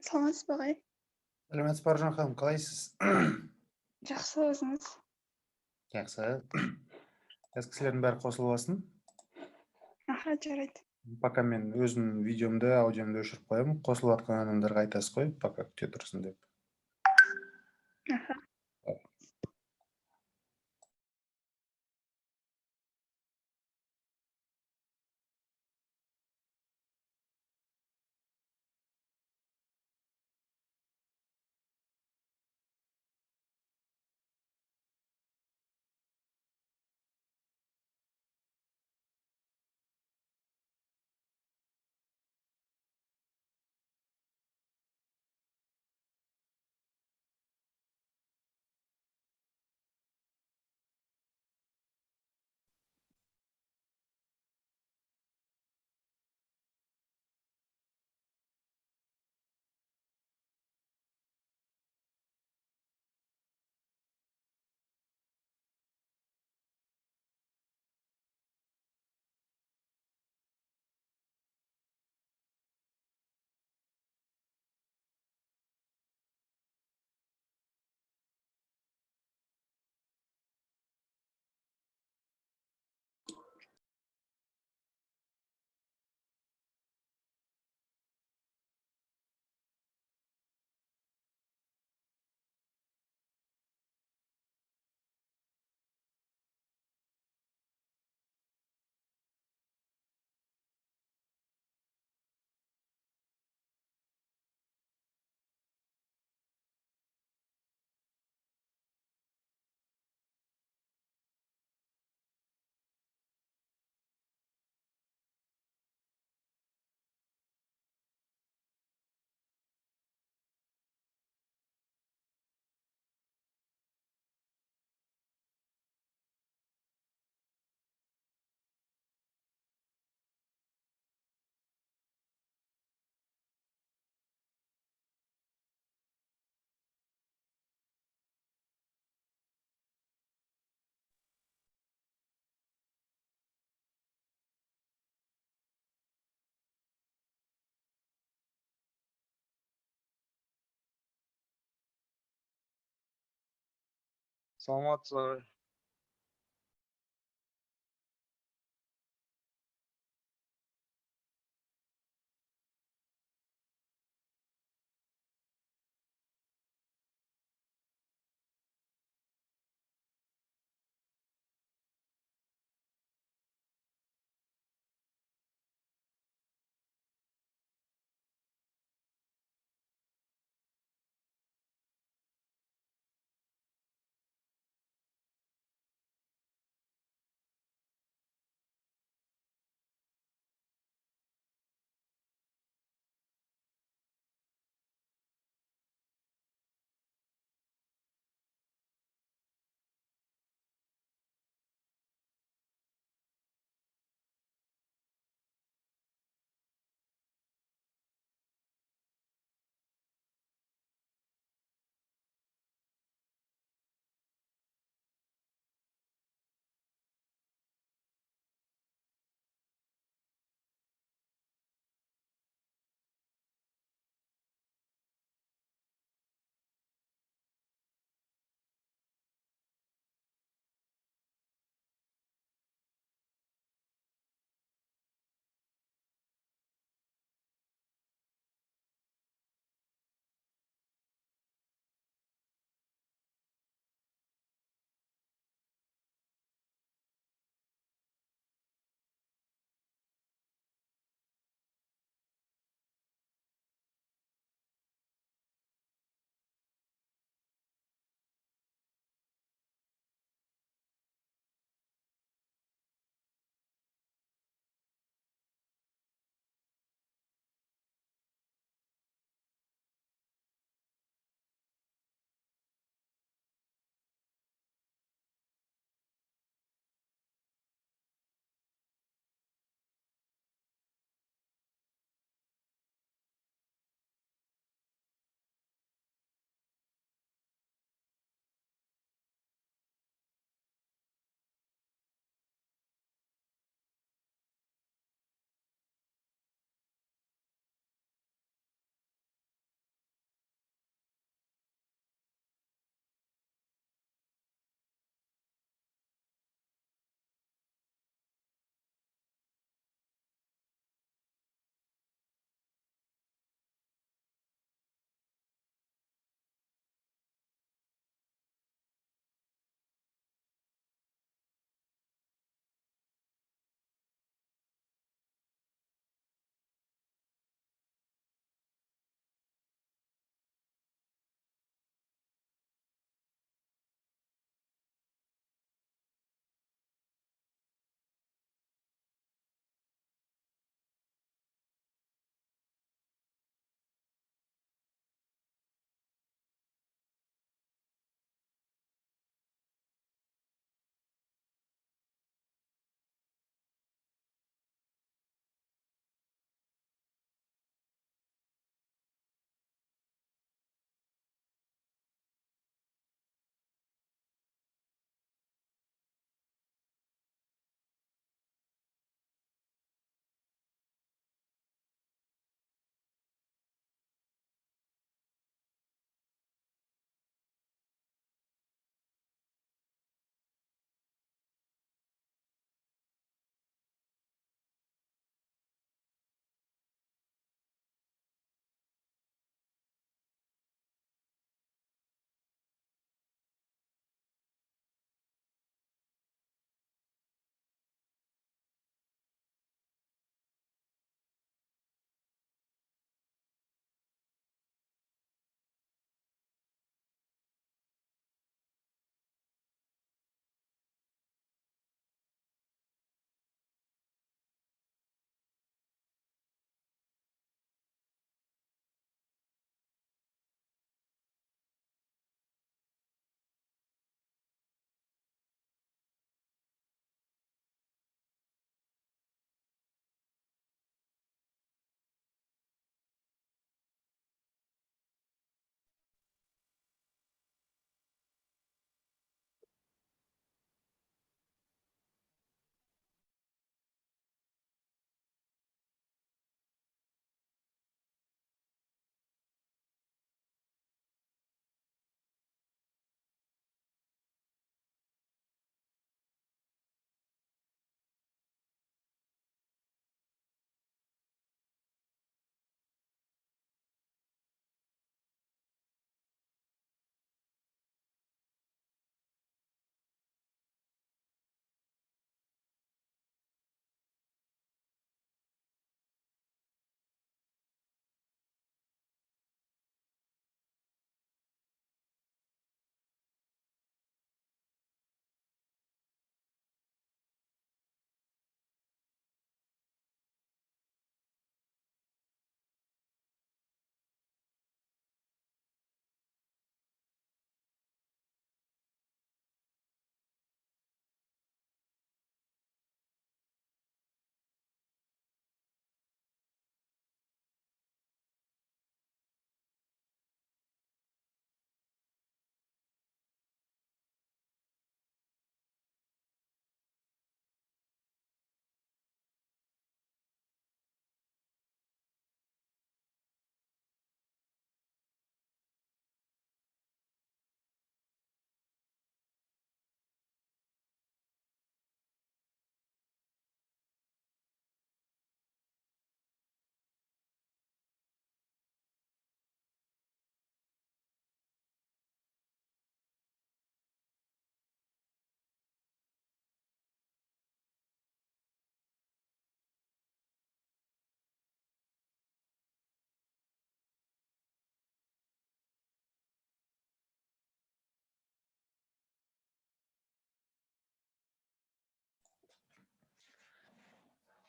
саламатсызбы агай? Сәлеметсіз Бауыржан ханым, қалайсыз? Жакшы, өзүңүз? Жақсы. Қазір кісілердің бәрі қосылып алсын. Жарайт. Пока мен өзімнің видеомды, аудиомды өшіріп қоямын. Қосылып жатқан адамдарға айтасыз қой, пока күте тұрсын деп. Аха. Саламатсызбы.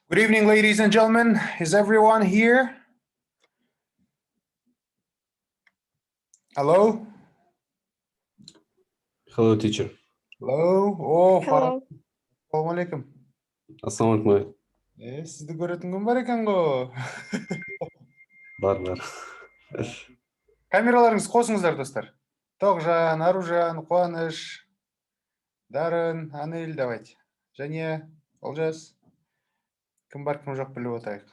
Good evening, ladies and gentlemen. Is everyone here? Hello? Hello, teacher. Hello? Oh, Hello. Assalamu alaikum. Assalamualaikum. Sizді көретін күн бар екен ғой. Бар. Камераларыңызды қосыңыздар, достар. Тоғжан, Аружан, Қуаныш, Дарын, Анель, давайте. Және Олжас. Кім бар, кім жоқ біліп отырайық.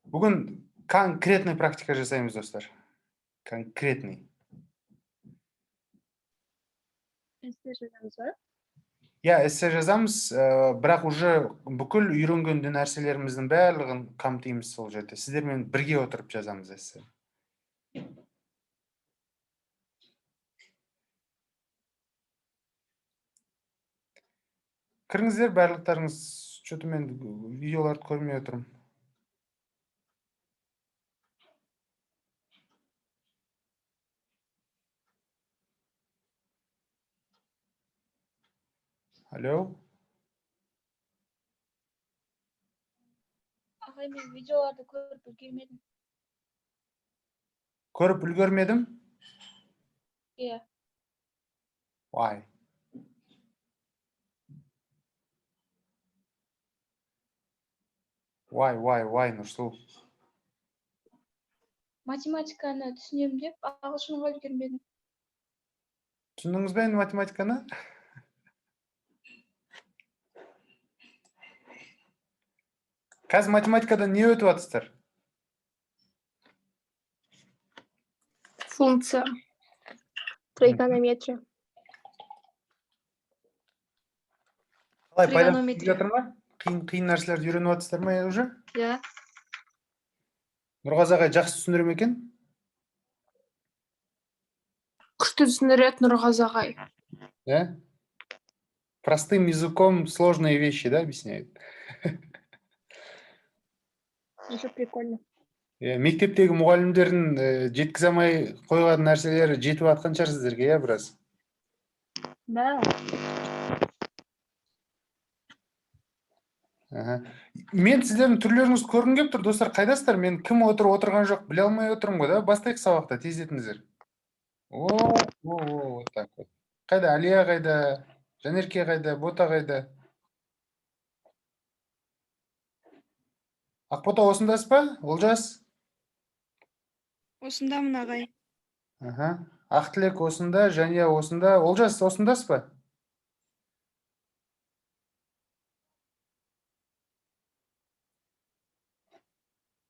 Бүгін конкретный практика жасаймыз, достар. Конкретный. Я эссе жазамыз, бірақ уже бүкіл үйренгенді нәрселеріміздің барлығын қамтимыз сол жерде. Сіздермен бірге отырып жазамыз эссе. Кіріңіздер, барлықтарыңыз, что-то мен видеоларды көрмей отырмын. Алло? Ағай, мен видеоларды көріп үлгермедім. Көріп үлгермедім? Иә. Why? Why, Нұрсұлу? Математиканы түсінем деп, ағылшынға үлгермедім. Түсіндіңіз бе енді математиканы? Қазір математикадан не өтіп атыстыр? Функция. Тригонометрия. Қалай пайда Тригонометрия. жатыр ма? Қиын нәрселерді үйреніп атыстыр ма уже? Иә. Нұрғазы ағай жақсы түсіндірі ме екен? Күшті түсіндіреді Нұрғазы ағай. Да? Простым языком сложные вещи, да, объясняет? Уже прикольно. Мектептегі мұғалімдердің жеткізе алмай қойған нәрселері жетіп атқан шығар сіздерге, иә, біраз? Да. Мен сіздердің түрлеріңізді көргім келіп тұр, достар, қайдасыздар? Мен кім отырған жоқ, біле алмай отырмын ғой, да? Бастайық сабақта, тездетіңіздер. Вот так вот. Қайда? Алия қайда? Жанерке қайда? Бота қайда? Ақбота осындасыз ба? Олжас? Осындамын, ағай. Ақтілек осында, және осында. Олжас осындасыз ба?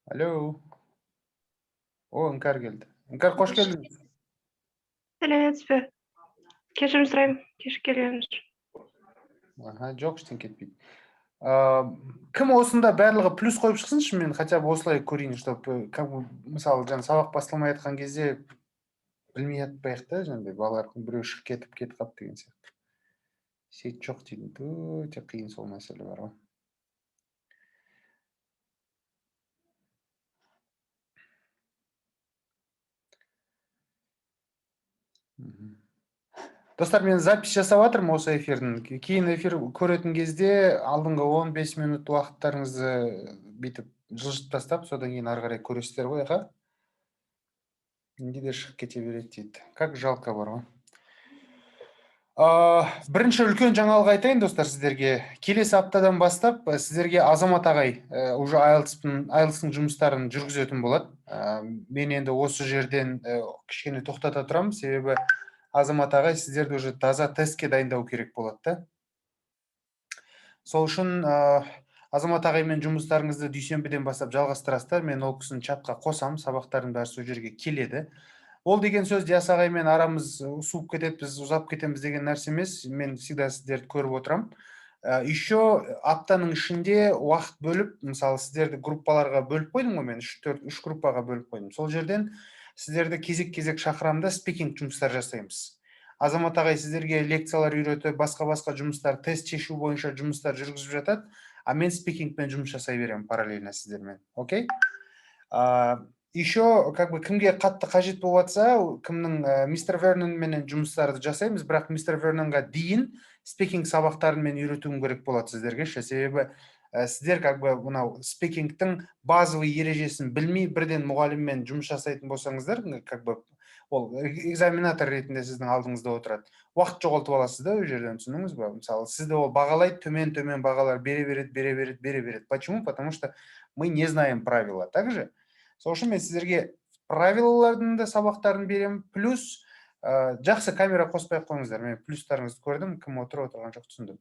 Алло. О, Іңкәр келді. Іңкәр, қош келдің. Сәлеметсіз бе? Кешірім сұраймын. Кеш келеміз. Жоқ, іштен кетпейді. Кім осында барлығы плюс қойып шықсыншы, мен хотя бы осылай көрейін, чтобы мысалы сабақ басталмай жатқан кезде білмей атпайық та, жаңағыдай балалар біреу шығып кетіп қалып деген сияқты. Сет жоқ деген, өте қиын сол мәселе бар ғой. Достар, мен запись жасап жатырмын осы эфирдің. Кейін эфир көретін кезде алдыңғы 15 минут уақыттарыңызды бүйтіп жылжытып тастап, содан кейін ары қарай көресіздер ғой, аға? Неде шығып кете береді дейді. Как жалко бар ғой. Бірінші үлкен жаңалық айтайын, достар, сіздерге. Келесі аптадан бастап сіздерге Азамат ағай уже IELTS-тың жұмыстарын жүргізетін болады. Мен енді осы жерден кішкене тоқтата тұрамын, себебі Азамат ағай сіздерді уже таза тестке дайындау керек болады да. Сол үшін Азамат ағаймен жұмыстарыңызды дүйсенбіден бастап жалғастырасыздар. Мен ол кісіні чатқа қосам, сабақтардың бәрі сол жерге келеді. Ол деген сөз Диас ағаймен арамыз суып кетеді, біз ұзап кетеміз деген нәрсе емес. Мен всегда сіздерді көріп отырам. Еще аптаның ішінде уақыт бөліп, мысалы сіздерді группаларға бөліп қойдым ғой, мен 3 группаға бөліп қойдым. Сол жерден сіздерді кезек-кезек шақырамда спикинг жұмыстар жасаймыз. Азамат ағай сіздерге лекциялар үйретіп, басқа жұмыстар, тест шешу бойынша жұмыстар жүргізіп жатады, а мен спикингпен жұмыс жасай беремін параллельно сіздермен. Окей? Еще кімге қатты қажет болып жатса, кімнің мистер Вернонменен жұмыстарды жасаймыз, бірақ мистер Вернонға дейін спикинг сабақтарын мен үйретуім керек болады сіздерге. Себебі сіздер как бы мынау спикингтің базовый ережесін білмей бірден мұғаліммен жұмыс жасайтын болсаңыздар, как бы ол экзаменатор ретінде сіздің алдыңызда отырады. Уақыт жоғалтып аласыз да, ол жерден, түсіндіңіз ба? Мысалы, сізді ол бағалайды, төмен бағалар бере береді. Почему? Потому что мы не знаем правила. Также, сол үшін мен сіздерге правилалардың да сабақтарын берем, плюс жақсы камера қоспай қойыңыздар. Мен плюстарыңызды көрдім, кім отырып отырған жоқ, түсіндім.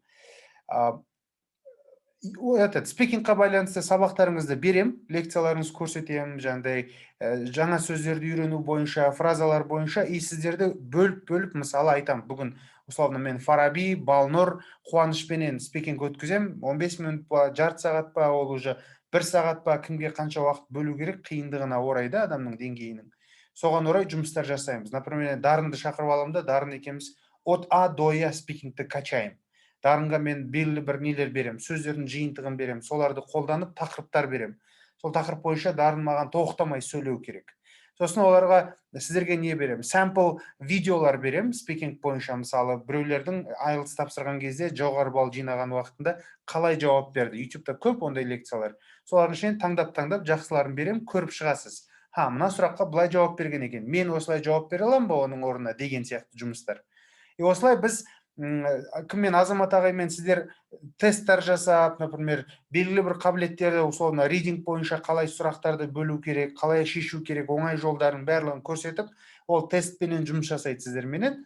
Спикингқа байланысты сабақтарыңызды берем, лекцияларыңызды көрсетем, жаңа сөздерді үйрену бойынша, фразалар бойынша, и сіздерді бөліп, мысалы айтам, бүгін условно мен Фараби, Балнұр, Қуанышпенен спикинг өткізем, 15 минут па, жарты сағат па, ол уже 1 сағат па, кімге қанша уақыт бөлу керек, қиындығына орайда адамның деңгейінің. Соған орай жұмыстар жасаймыз. Например, Дарынды шақырып аламын да, Дарын екеуміз от А до Я спикингті качаем. Дарынға мен белгілі бір нелер берем, сөздердің жиынтығын берем, соларды қолданып тақырыптар берем. Сол тақырып бойынша Дарын маған тоқтамай сөйлеу керек. Сосын оларға сіздерге не берем? Sample видеолар берем, спикинг бойынша, мысалы, біреулердің IELTS тапсырған кезде жоғары балл жинаған уақытында қалай жауап берді. YouTube-та көп ондай лекциялар. Солардың ішінен таңдап жақсыларын берем, көріп шығасыз. Мына сұраққа былай жауап берген екен. Мен осылай жауап бере аламын ба оның орнына деген сияқты жұмыстар. И осылай біз кіммен, Азамат ағаймен сіздер тесттер жасап, например, белгілі бір қабілеттерді, условно, ридинг бойынша қалай сұрақтарды бөлу керек, қалай шешу керек, оңай жолдарын барлығын көрсетіп, ол тестпенен жұмыс жасайды сіздерменен.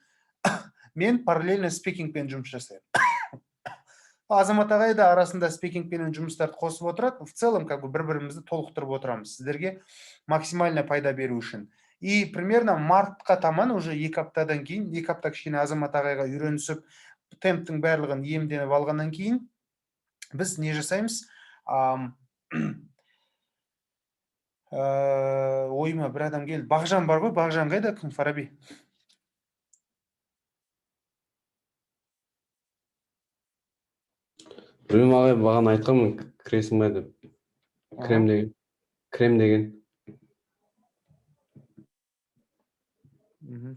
Мен параллельно спикингпен жұмыс жасаймын. Азамат ағай да арасында спикингпенен жұмыстарды қосып отырады. В целом, как бы бір-бірімізді толықтырып отырамыз сіздерге максимально пайда беру үшін. И примерно мартқа таман уже 2 аптадан кейін, 2 апта кішкене Азамат ағайға үйренісіп, темптің барлығын иемденіп алғаннан кейін, біз не жасаймыз? Ойыма бір адам келді. Бағжан бар ғой, Бағжан қайда? Кім? Фараби. Білмеймін ағай, бағана айтқанмын, кіресің бе деп. Крем деген.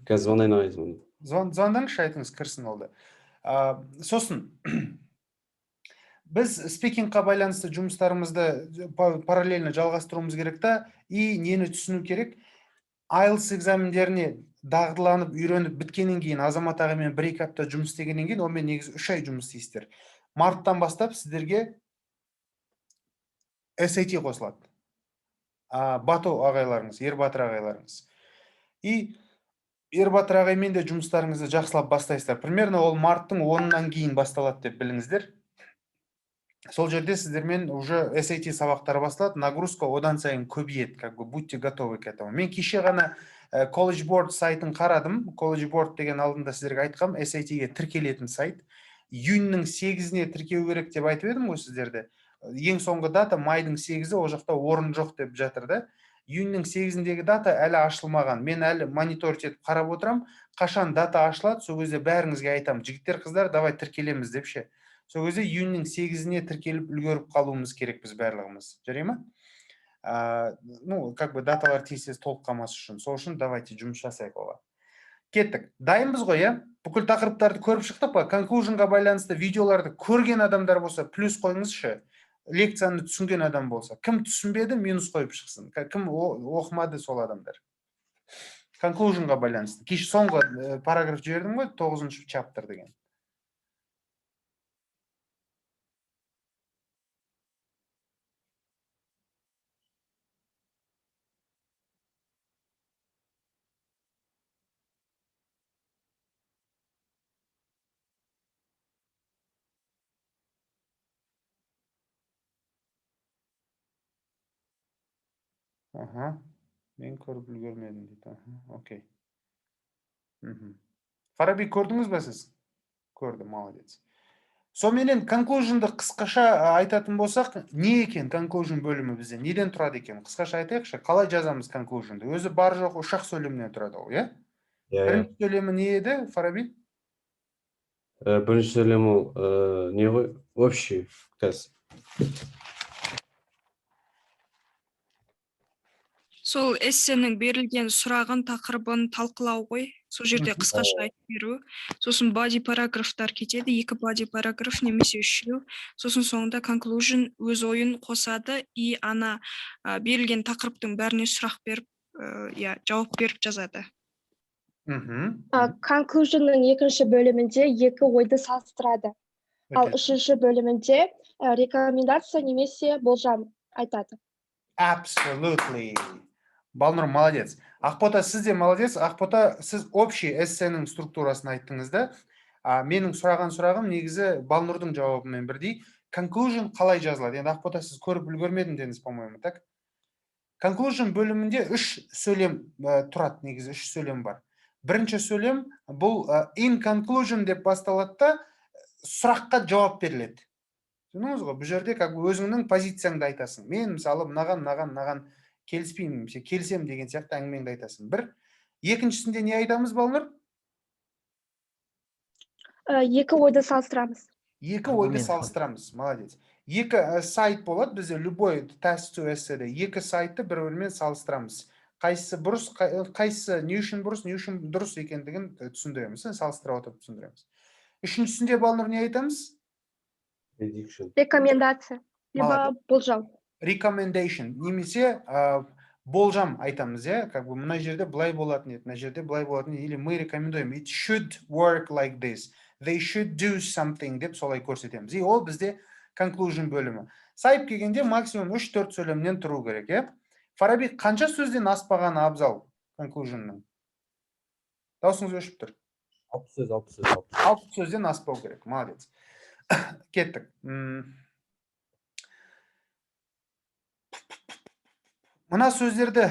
Қазір звондайын ағай, Звондаңызшы, айтыңыз, кірсін олды. Сосын, біз спикингқа байланысты жұмыстарымызды параллельно жалғастыруымыз керек та, и нені түсіну керек? IELTS экзамендеріне дағдыланып, үйреніп біткеннен кейін, Азамат ағаймен 1-2 апта жұмыс істегеннен кейін, онымен негізі 3 ай жұмыс істейсіздер. Марттан бастап сіздерге SAT қосылады. Бато ағайларыңыз, Ербатыр ағайларыңыз. И Ербатыр ағаймен де жұмыстарыңызды жақсылап бастайсыздар. Примерно ол марттың 10-нан кейін басталады деп біліңіздер. Сол жерде сіздермен уже SAT сабақтары басталады, нагрузка одан сайын көбейеді, как бы будьте готовы к этому. Мен кеше ғана College Board сайтын қарадым. College Board деген алдында сіздерге айтқам, SAT-ге тіркелетін сайт. Июньнің 8-іне тіркеу керек деп айтып едім ғой сіздерде. Ең соңғы дата майдың 8-і, о жақта орын жоқ деп жатыр да. Июньнің 8-індегі дата әлі ашылмаған. Мен әлі мониторить етіп қарап отырам. Қашан дата ашылады, сол кезде бәріңізге айтам. Жігіттер, қыздар, давай тіркелеміз деп ше. Сол кезде июньнің 8-іне тіркеліп үлгеріп қалуымыз керек біз барлығымыз. Жарай ма? Как бы даталар тез толық қалмас үшін. Сол үшін давайте жұмыс жасайық оған. Кеттік. Дайынбыз ғой, иә? Бүкіл тақырыптарды көріп шықтық па? Конклюжнға байланысты видеоларды көрген адамдар болса, плюс қойыңызшы. Лекцияны түсінген адам болса. Кім түсінбеді, минус қойып шықсын. Кім оқымады, сол адамдар. Конклюжнға байланысты. Кеш соңғы параграф жібердім ғой, 9-шы чаптер деген. Мен көріп үлгермедім дейді. Окей. Фараби, көрдіңіз бе сіз? Көрді, молодец. Соменен конклюжнды қысқаша айтатын болсақ, не екен конклюжн бөлімі бізде? Неден тұрады екен? Қысқаша айтайықшы, қалай жазамыз конклюжнды? Өзі бар жоқ ұшақ сөйлемінен тұрады ол, иә? Бірінші сөйлемі не еді, Фараби? Бірінші сөйлем ол не ғой? Общий кәз. Сол эссенің берілген сұрағын, тақырыбын талқылау ғой. сол жерде қысқаша айтып беру. Сосын body параграфтар кетеді, 2 body параграф немесе 3. Сосын соңында conclusion өз ойын қосады и ана берілген тақырыптың бәріне сұрақ беріп, жауап беріп жазады. Conclusion'ның екінші бөлімінде екі ойды салыстырады. Ал үшінші бөлімінде рекомендация немесе болжам айтады. Absolutely. Балнұр, молодец. Ақбота, сіз де молодец. Ақбота, сіз общий эссенің структурасын айттыңыз да. Менің сұрағым негізі Балнұрдың жауабымен бірдей. Conclusion қалай жазылады? Енді Ақбота, сіз көріп үлгермедім дедіңіз, по-моему, так? Conclusion бөлімінде 3 сөйлем тұрады, негізі 3 сөйлем бар. Бірінші сөйлем бұл in conclusion деп басталады да, сұраққа жауап беріледі. Түсіндіңіз ғой? Бұл жерде өзіңнің позицияңды айтасың. Мен мысалы мынаған келіспеймін, келісем деген сияқты әңгімеңді айтасың. Бір. Екіншісінде не айтамыз, Балнұр? Екі ойды салыстырамыз. Екі ойды салыстырамыз. Молодец. Екі сайт болады, бізде любой task to essay'де екі сайтты бір-бірімен салыстырамыз. Қайсысы бұрыс, қайсысы не үшін бұрыс, не үшін дұрыс екендігін түсіндіреміз. Салыстыра отырып түсіндіреміз. Үшіншісінде, Балнұр, не айтамыз? Рекомендация. Либо болжам. Recommendation. Немесе болжам айтамыз, мына жерде былай болатын еді, мына жерде былай болатын еді, или мы рекомендуем. It should work like this. They should do something деп солай көрсетеміз. И ол бізде conclusion бөлімі. Сайып келгенде максимум 3-4 сөйлемнен тұру керек, Фараби, қанша сөзден аспағаны абзал conclusionның? Даусыңыз өшіп тұр. 60 сөзден аспау керек. Молодец. Кеттік. Мына сөздерді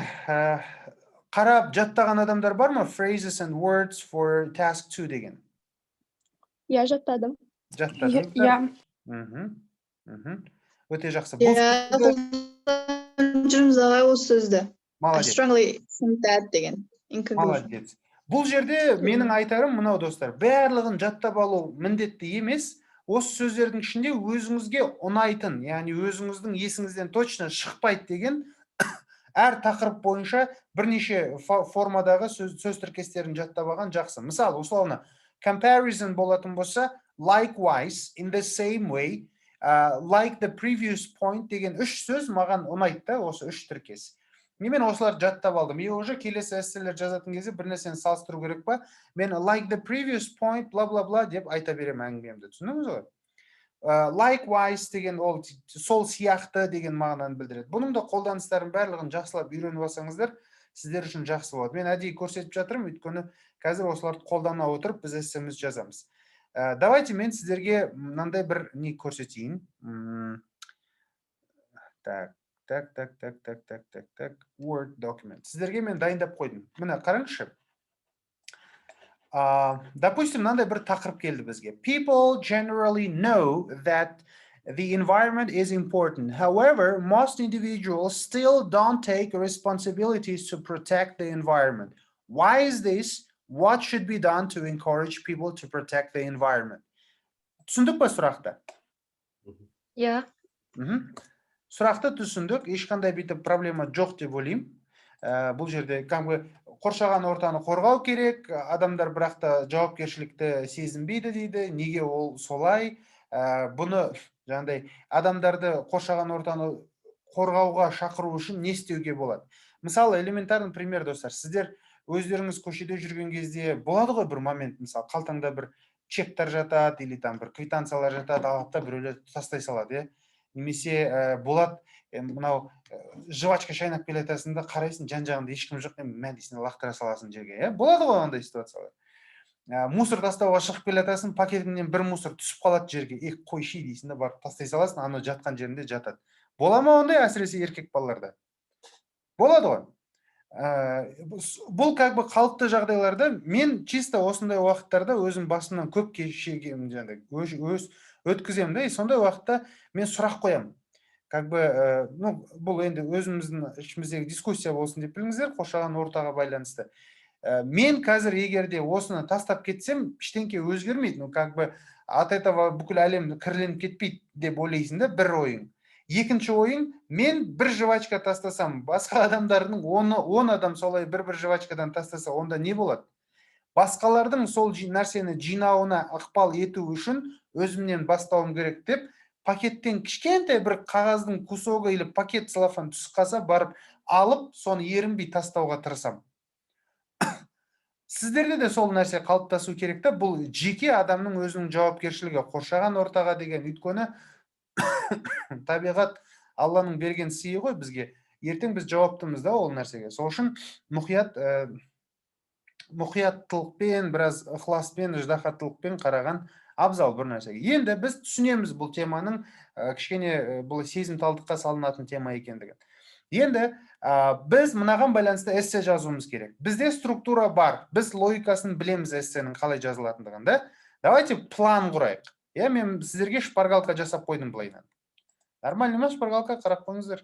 қарап жаттаған адамдар бар ма? Phrases and words for task 2 деген. Жаттадым. Жаттадым. Өте жақсы. Жүрмізағай осы сөзді. I Молодец. strongly think that деген. Молодец. Бұл жерде менің айтарым мынау, достар, барлығын жаттап алу міндетті емес. Осы сөздердің ішінде өзіңізге ұнайтын, яғни өзіңіздің есіңізден точно шықпайды деген әр тақырып бойынша бірнеше формадағы сөз тіркестерін жаттап алған жақсы. Мысалы, условно, comparison болатын болса, likewise, in the same way, like the previous point деген 3 сөз маған ұнайды да, осы 3 тіркес. Мен осылар жаттап алдым. Уже келесі эсселер жазатын кезде бір нәрсені салыстыру керек па? Мен like the previous point, бла-бла-бла деп айта берем әңгімемді. Түсіндіңіз ғой? Likewise деген ол сол сияқты деген мағынаны білдіреді. Бұның да қолданыстарын барлығын жақсылап үйреніп алсаңыздар, сіздер үшін жақсы болады. Мен әдейі көрсетіп жатырмын, өйткені қазір осыларды қолдана отырып біз эссеміз жазамыз. Давайте мен сіздерге мынандай бір не көрсетейін. Так. Word document. Сіздерге мен дайындап қойдым. Мына қараңызшы. Допустим, мынандай бір тақырып келді бізге. People generally know that the environment is important. However, most individuals still don't take responsibilities to protect the environment. Why is this? What should be done to encourage people to protect the environment? Түсіндік па сұрақты? Сұрақты түсіндік, ешқандай бүйтіп проблема жоқ деп ойлаймын. Бұл жерде қоршаған ортаны қорғау керек, адамдар бірақта жауапкершілікті сезінбейді дейді, неге ол солай? Бұны жаңағыдай адамдарды қоршаған ортаны қорғауға шақыру үшін не істеуге болады? Мысалы, элементарный пример, достар, сіздер өздеріңіз көшеде жүрген кезде болады ғой бір момент, мысалы, қалтаңда бір чектар жатады, или там бір квитанциялар жатады, алапта біреулер тастай салады, немесе болады, мынау жвачка шайнап келетасың да қарайсың, жан-жағында ешкім жоқ, мәдесіне лақтыра саласың жерге, болады ғой ондай ситуациялар. Мусор тастауға шығып келетасың, пакетіңнен бір мусор түсіп қалады жерге, қойши дейсің да барып тастай саласың, аны жатқан жерінде жатады. Бола ма ондай, әсіресе еркек балаларда? Болады ғой. Бұл қалыпты жағдайларда мен чисто осындай уақыттарда өзім басымнан көп кешегем өткізем де, сондай уақытта мен сұрақ қоям. Бұл енді өзіміздің ішіміздегі дискуссия болсын деп біліңіздер, қоршаған ортаға байланысты. Мен қазір егерде осыны тастап кетсем, ештеңке өзгермейді. От этого бүкіл әлем кірленіп кетпейді деп ойлайсың да, бір ойың. Екінші ойың, мен бір жвачка тастасам, басқа адамдардың 10 адам солай бір жвачкадан тастаса, онда не болады? басқалардың сол нәрсені жинауына ықпал ету үшін өзімнен бастауым керек деп, пакеттен кішкентай бір қағаздың кусогы или пакет целлофан түсіп қалса, барып алып, соны ерінбей тастауға тырысам. Сіздерде де сол нәрсе қалыптасу керек та, бұл жеке адамның өзінің жауапкершілігі, қоршаған ортаға деген, өйткені табиғат Алланың берген сыйы ғой бізге. Ертең біз жауаптымыз да ол нәрсеге. Сол үшін мұқияттылықпен, біраз ықыласпен, ыждахаттылықпен қараған абзал бір нәрсеге. Енді біз түсінеміз бұл теманың кішкене бұл сезімталдыққа салынатын тема екендігін. Енді біз мынаған байланысты эссе жазуымыз керек. Бізде структура бар. Біз логикасын білеміз эссенің қалай жазылатындығын, да? Давайте план құрайық. Мен сіздерге шпаргалка жасап қойдым былайынан. Нормально ма шпаргалка, қарап қойыңыздар.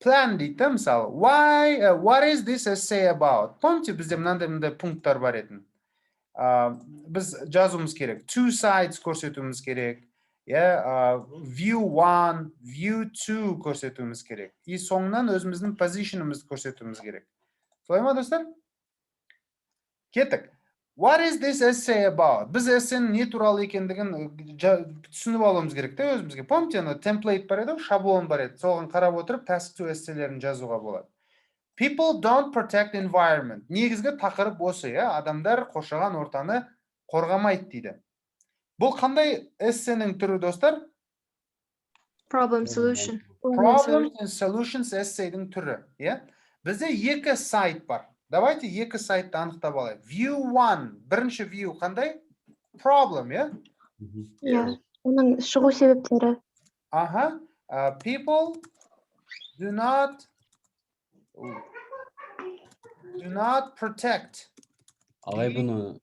План дейді, мысалы, what is this essay about? Помните, бізде мынандай пункттар бар еді. Біз жазуымыз керек. Two sides көрсетуіміз керек. View 1, view 2 көрсетуіміз керек. И соңынан өзіміздің позишнымызды көрсетуіміз керек. Солай ма, достар? Кеттік. What is this essay about? Біз эссенің не туралы екендігін түсініп алуымыз керек те өзімізге. Помните, темплейт бар еді, шаблон бар еді. Соған қарап отырып, task to эсселерін жазуға болады. People don't protect environment. Негізгі тақырып осы, адамдар қоршаған ортаны қорғамайды дейді. Бұл қандай эссенің түрі, достар? Problem solution. Problem and solutions эссейдің түрі. Бізде екі сайт бар. Давайте екі сайтты анықтап алайық. View 1, бірінші view қандай? Problem, Оның шығу себептері. People do not protect. Ағай, бұны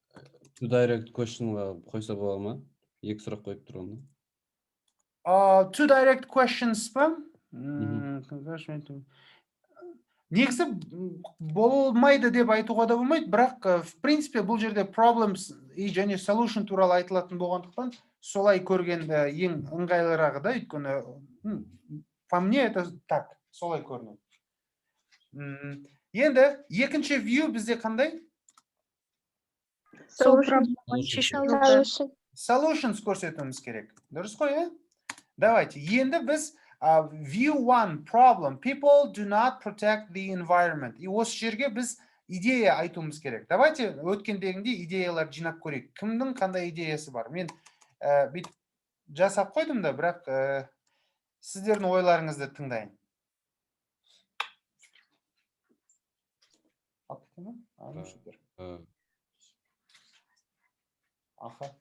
to direct questionға қойса бола ма? Екі сұрақ қойып тұрғанда. To direct questions па? Негізі болмайды деп айтуға да болмайды, бірақ в принципе бұл жерде problems және solution туралы айтылатын болғандықтан солай көрген ең ыңғайлырағы да, өйткені по мне это так, солай көрінеді. Енді екінші view бізде қандай? Solutions көрсетуіміз керек. Дұрыс қой, Давайте. Енді біз view 1 problem. People do not protect the environment. И осы жерге біз идея айтуымыз керек. Давайте өткендегінде идеялар жинап көрейік. Кімнің қандай идеясы бар? Мен бүйтіп жасап қойдым да, бірақ сіздердің ойларыңызды тыңдайын.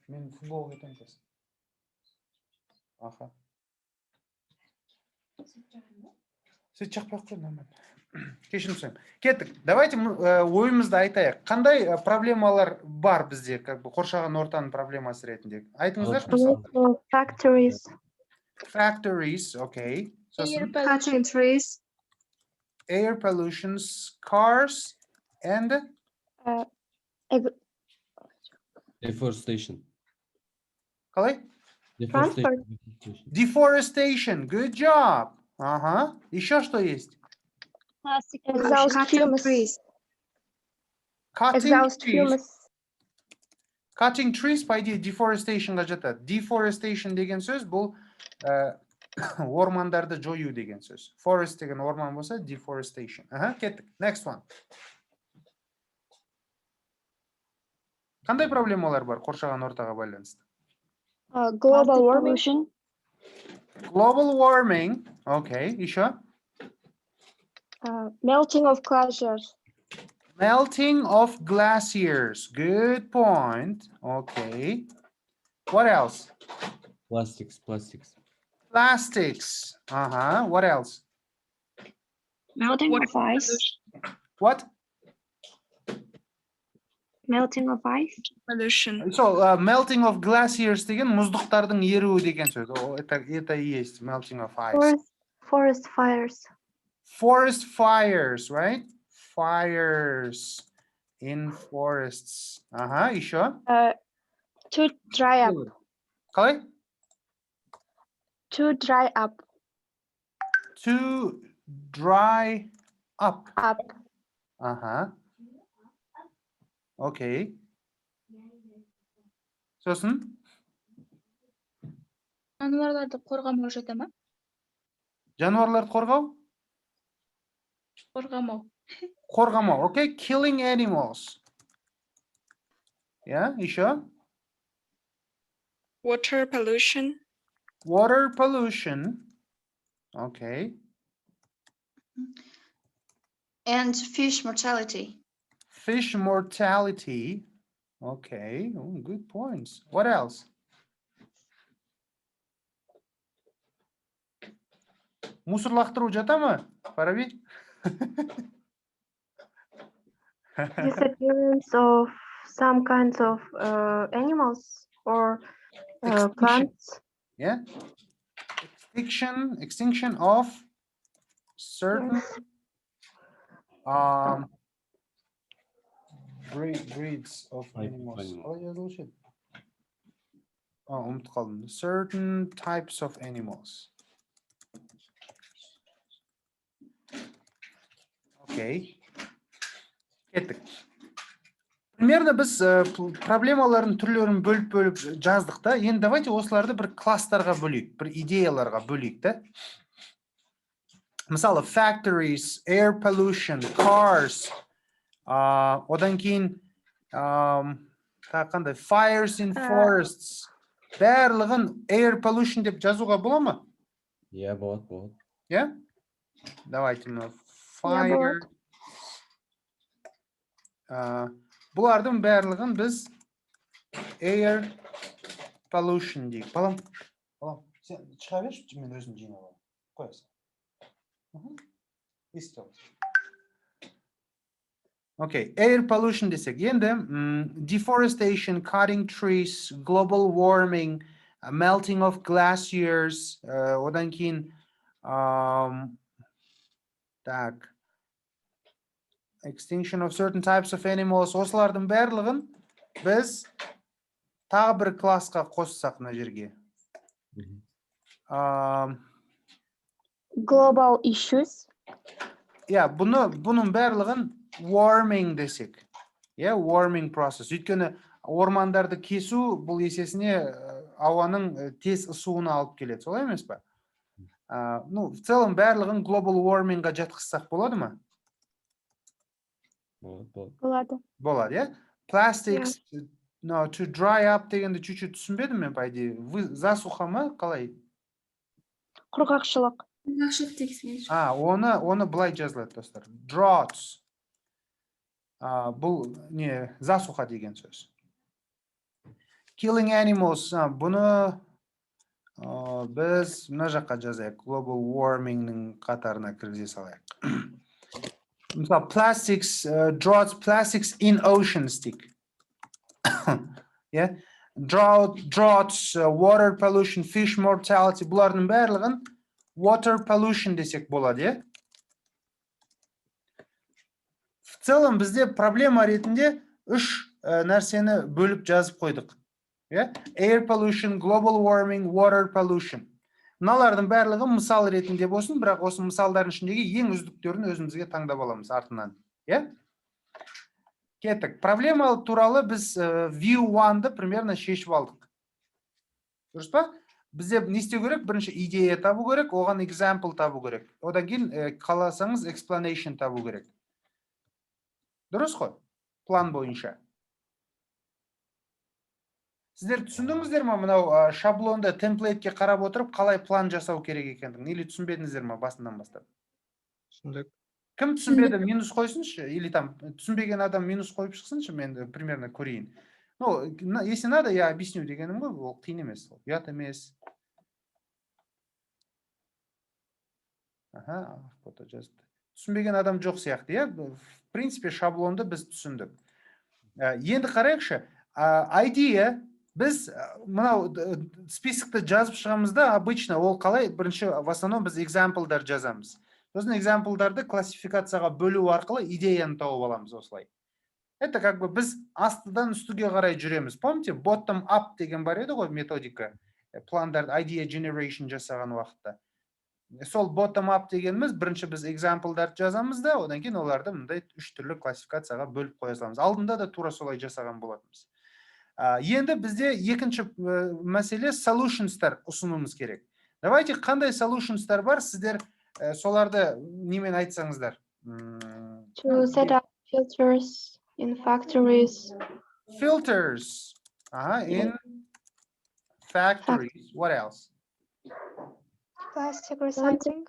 Мен футбол кетем қазір. Сөйт жақпақ қой, нормально. Кешірім сұраймын. Кеттік. Давайте ойымызды айтайық. Қандай проблемалар бар бізде, қоршаған ортаның проблемасы ретінде? Айтыңыздар. Factories, okay. Cutting trees. Air pollution, cars, and Deforestation. қалай? Deforestation. Deforestation, good job. Еще что есть? Cutting trees, по идее, deforestationға жатады. Deforestation деген сөз бұл ормандарды жою деген сөз. Forest деген орман болса, deforestation. Кеттік. Next one. Қандай проблемалар бар қоршаған ортаға байланысты? Global warming. Global warming. Okay, еще? Melting of glaciers. Melting of glaciers. Good point. Okay. What else? Plastics. Plastics. What else? Melting of ice. What? Melting of ice. Pollution. So, melting of glaciers деген мұздықтардың еруі деген сөз. Это и есть melting of ice. Forest fires. Forest fires, right? Fires in forests. Еще? To dry up. Қалай? To dry up. To dry up. Окей. Сосын? Жануарларды қорғамау жата ма? Жануарларды қорғау? Қорғамау. Қорғамау, окей? Killing animals. Yeah, еще? Water pollution. Water pollution. Okay. And fish mortality. Fish mortality. Okay, oh, good points. What else? Мусор лақтыру жата ма, Фараби? Disappearance of some kinds of animals or Extinction. plants. Yeah. Extinction of certain breeds of Type of animals. animal. Қалай жазылушы еді? Ұмытып қалдым. Certain types of animals. Окей. Кеттік. Примерно біз проблемалардың түрлерін бөліп жаздық та. Енді давайте осыларды бір класстарға бөлейік, бір идеяларға бөлейік та. Мысалы, factories, air pollution, cars, одан кейін қандай fires in forests, барлығын air pollution деп жазуға бола ма? Иә, болады. Иә? Давайте мына болады. fire. Бұлардың барлығын біз air pollution дейік. Балам, сен шыға берші, мен өзім жинап аламын. Қоясың. Okay, air pollution desek. Енді deforestation, cutting trees, global warming, melting of glaciers, одан кейін так, extinction of certain types of animals. Осылардың барлығын біз тағы бір классқа қоссақ мына жерге. Global issues. Yeah, бұның барлығын warming десек. Yeah, warming process. Өйткені ормандарды кесу бұл есесіне ауаның тез ысуына алып келеді. Солай емес па? В целом барлығын global warmingға жатқызсақ болады ма? Болады. Болады, yeah? Plastics, no, to dry up дегенді чуть-чуть түсінбедім мен, по идее. Засуха ма? Қалай? Құрғақшылық. Құрғақшылық дегісіңіз. Оны былай жазылады, достар. Droughts. Бұл не, засуха деген сөз. Killing animals, бұны біз мына жаққа жазайық. Global warming'ның қатарына кіргізе салайық. Мысалы, plastics, droughts, plastics in oceans дейік. Yeah? Droughts, water pollution, fish mortality, бұлардың барлығын water pollution десек болады, е? В целом бізде проблема ретінде үш нәрсені бөліп жазып қойдық. Air pollution, global warming, water pollution. Мыналардың барлығы мысал ретінде болсын, бірақ осы мысалдардың ішіндегі ең үздіктерін өзімізге таңдап аламыз артынан. Кеттік. Проблема туралы біз view 1-ды примерно шешіп алдық. Дұрыс па? Бізде не істеу керек? Бірінші идея табу керек, оған example табу керек. Одан кейін қаласаңыз explanation табу керек. Дұрыс қой? План бойынша. Сіздер түсіндіңіздер ма мынау шаблонды темплейтке қарап отырып, қалай план жасау керек екендігін? Или түсінбедіңіздер ма басынан бастап? Түсіндік. Кім түсінбеді, минус қойсыншы? Или там түсінбеген адам минус қойып шықсыншы, мен примерно көрейін. Ну, если надо, я объясню дегенім ғой, ол қиын емес, ұят емес. Фото жазды. Түсінбеген адам жоқ сияқты, я? В принципе, шаблонды біз түсіндік. Енді қарайықшы, idea, біз мынау списокты жазып шығамызда, обычно ол қалай, бірінші, в основном біз example'дар жазамыз. Сосын example'дарды классификацияға бөлу арқылы идеяны тауып аламыз осылай. Это как бы біз астыдан үстіге қарай жүреміз. Помните, bottom up деген бар еді ғой методика. Пландар, idea generation жасаған уақытта. сол bottom up дегенimiz бірінші біз example'дарды жазамыз да, одан кейін оларды мындай 3 түрлі классификацияға бөліп қоя саламыз. Алдында да тура солай жасаған болатынбыз. Енді бізде екінші мәселе solutions'тар ұсынуымыз керек. Давайте қандай solutions'тар бар, сіздер соларды немен айтсаңыздар. To set up filters in factories. Filters. In factories. What else? Plastic recycling.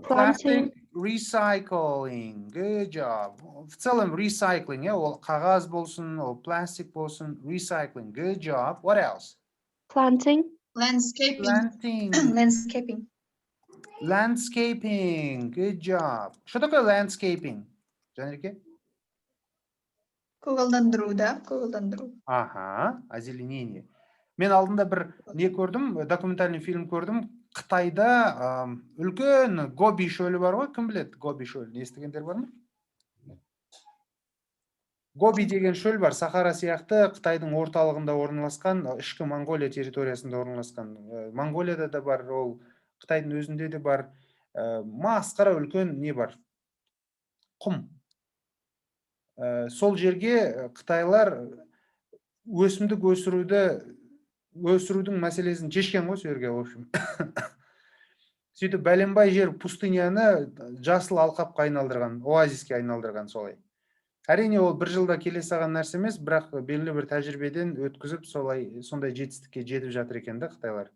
Plastic recycling. Good job. В целом recycling, ол қағаз болсын, ол пластик болсын, recycling. Good job. What else? Planting. Landscaping. Planting. Landscaping. Landscaping. Good job. Что такое landscaping? Жанерке? Көгалдандыру, да? Көгалдандыру. Озеленение. Мен алдында бір не көрдім, документальный фильм көрдім. Қытайда үлкен Гоби шөлі бар ғой, кім біледі Гоби шөлін? Естігендер бар ма? Гоби деген шөл бар, Сахара сияқты Қытайдың орталығында орналасқан, ішкі Монголия территориясында орналасқан. Монголияда да бар, ол Қытайдың өзінде де бар. Масқара үлкен не бар? Құм. Сол жерге Қытайлар өсімдік өсірудің мәселесін шешкен ғой сол жерге, в общем. Сөйтіп бәленбай жер пустыняны жасыл алқапқа айналдырған, оазиске айналдырған солай. Әрине ол бір жылда келе салған нәрсе емес, бірақ белгілі бір тәжірибеден өткізіп сондай жетістікке жетіп жатыр екен да Қытайлар.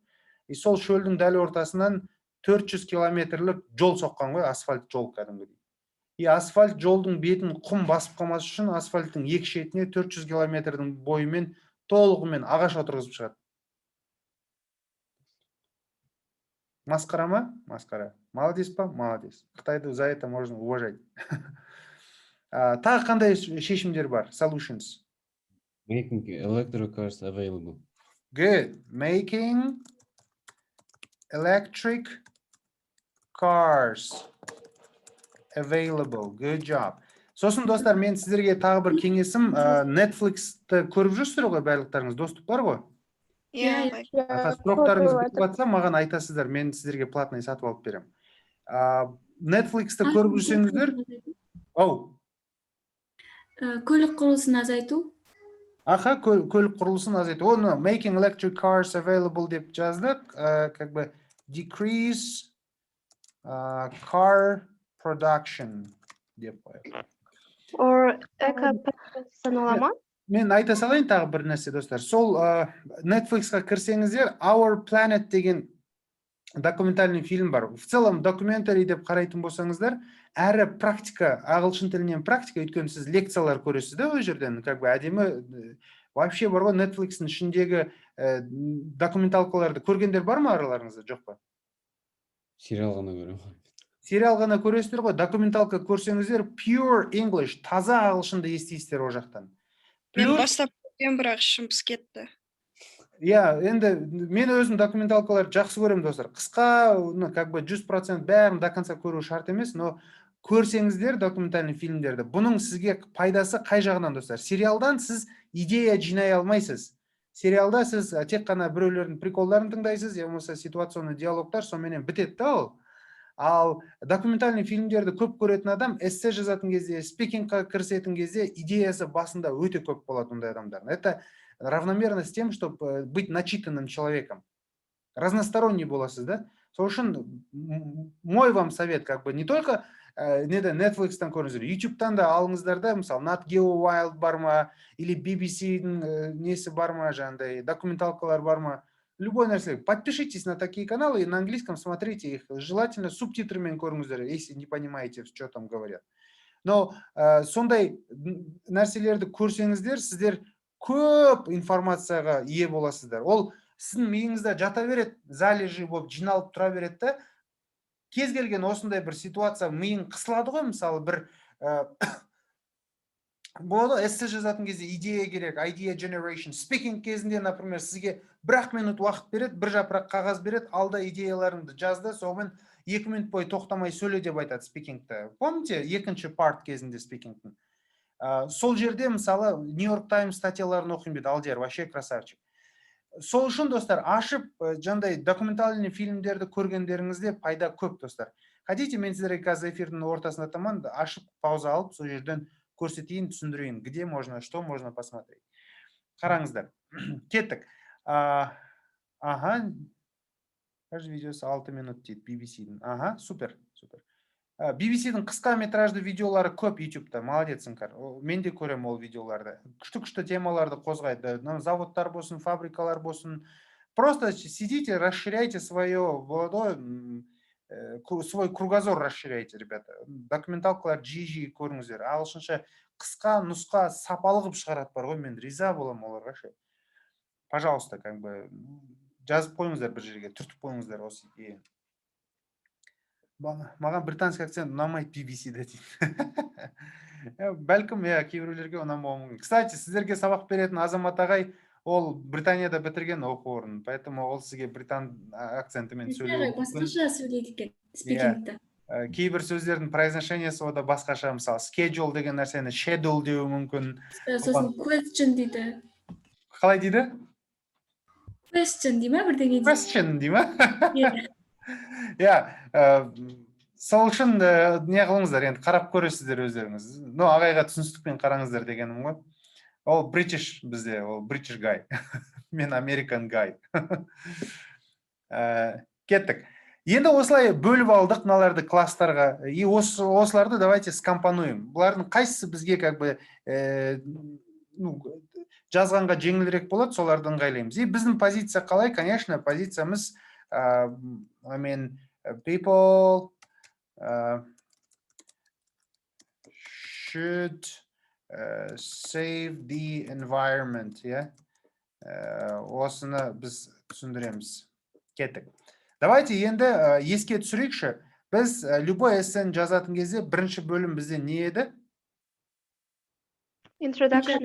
И сол шөлдің дәл ортасынан 400 километрлік жол соққан ғой, асфальт жол кәдімгідей. И асфальт жолдың бетін құм басып қалмас үшін асфальттың екі шетіне 400 километрдің бойымен толығымен ағаш отырғызып шығады. Масқара ма? Масқара. Молодец па? Молодец. Қытайды за это можно уважать. Тағы қандай шешімдер бар? Solutions. Making electric cars available. Good. Making electric cars available. Good job. Сосын достар, мен сіздерге тағы бір кеңесім, Netflix-ті көріп жүрсіздер ғой, барлықтарыңыз доступ бар ғой? Сұрақтарыңыз бітіп жатса, маған айтасыздар, мен сіздерге платный сатып алып берем. Netflix-ті көріп жүрсеңіздер, көлік құрылысын азайту. Көлік құрылысын азайту. Оны making electric cars available деп жаздық, как бы decrease car production деп қояйық. Or санала ма? Мен айта салайын тағы бір нәрсе, достар. Сол Netflix-қа кірсеңіздер, Our Planet деген документальный фильм бар. В целом документари деп қарайтын болсаңыздар, әрі практика, ағылшын тілінен практика, өйткені сіз лекциялар көресіз де ол жерден, как бы әдемі вообще бар ғой, Netflix-ің ішіндегі документалкаларды көргендер бар ма араларыңызда, жоқ па? Сериал ғана көрем. Сериал ғана көресіздер ғой, документалка көрсеңіздер, pure English, таза ағылшынды естисіздер о жақтан. Мен бастап көрген, бірақ ішім пысып кетті. Енді мен өзім документалкаларды жақсы көрем, достар. Қысқа, как бы 100% бәрін до конца көру шарт емес, но көрсеңіздер документальный фильмдерді, бұның сізге пайдасы қай жағынан, достар? Сериалдан сіз идея жинай алмайсыз. Сериалда сіз тек қана біреулердің приколдарын тыңдайсыз, я болмаса ситуационный диалогтар соменен бітеді да ол. Ал документальный фильмдерді көп көретін адам эссе жазатын кезде, спикингқа кірісетін кезде идеясы басында өте көп болады ондай адамдар. Это равномерно с тем, чтобы быть начитанным человеком. Разносторонний боласыз, да? Сол үшін мой вам совет, как бы не только Netflix-тан көріңіздер, YouTube-тан да алыңыздар да, мысалы, Nat Geo Wild бар ма, или BBC-дің несі бар ма, жаңағыдай документалкалар бар ма, любой нәрсе. Подпишитесь на такие каналы и на английском смотрите их. Желательно субтитрами көріңіздер, если не понимаете, что там говорят. Но сондай нәрселерді көрсеңіздер, сіздер көп информацияға ие боласыздар. Ол сіздің миыңызда жата береді, залежи болып жиналып тұра береді да, кез келген осындай бір ситуация миың қысылады ғой, мысалы бір болады, эссе жазатын кезде идея керек, idea generation, speaking кезінде, например, сізге 1 минут уақыт береді, бір жапырақ қағаз береді, алда идеяларыңды жазды, соғымен 2 минут бойы тоқтамай сөйле деп айтады спикингті. Помните, екінші парт кезінде спикингтің? Сол жерде, мысалы, New York Times статьяларын оқимын дейді, Алдияр, вообще красавчик. Сол үшін достар, ашып жандай документальный фильмдерді көргендеріңізде пайда көп достар. Хотите, мен сіздерге қазір эфирдің ортасында таман ашып пауза алып, сол жерден көрсетейін, түсіндірейін, где можно, что можно посмотреть. Қараңыздар. Кеттік. Ага. Каждый видеосы 6 минут дейді BBC-дің. Ага, супер, супер. BBC-дің қысқа метражды видеолары көп YouTube-та, молодецсің кар. Мен де көрем ол видеоларды. Күшті темаларды қозғайды. Заводтар болсын, фабрикалар болсын. Просто сидите, расширяйте свой кругозор расширяйте, ребята. Документалкалар жиі көріңіздер. Ағылшынша қысқа, нұсқа, сапалы қылып шығарады бар ғой, мен риза болам оларға ше. Пожалуйста, как бы жазып қойыңыздар бір жерге, түртіп қойыңыздар осы. Маған британский акцент ұнамайды BBC-де дейді. Бәлкім, кейбіреулерге ұнамауы мүмкін. Кстати, сіздерге сабақ беретін Азамат ағай, ол Британияда бітірген оқу орнын, поэтому ол сізге британ акцентімен сөйлеуі мүмкін. Басқаша сөйлейді екен, спикингті. Кейбір сөздердің произношениесі ода басқаша, мысалы, schedule деген нәрсені schedule деуі мүмкін. Сосын question дейді. Қалай дейді? Question дей ма бірдеңе дейді? Question дей ма? Сол үшін не қылыңыздар, енді қарап көресіздер өздеріңіз. Ағайға түсіністікпен қараңыздар дегенім ғой. Ол British бізде, ол British guy. Мен American guy. Кеттік. Енді осылай бөліп алдық мыналарды класстарға. И осыларды давайте скомпонуем. Бұлардың қайсысы бізге как бы жазғанға жеңілірек болады, соларды ыңғайлаймыз. И біздің позиция қалай? Конечно, позициямыз people should save the environment. Осыны біз түсіндіреміз. Кеттік. Давайте енді еске түсірейікші. Біз любой эссені жазатын кезде бірінші бөлім бізде не еді? Introduction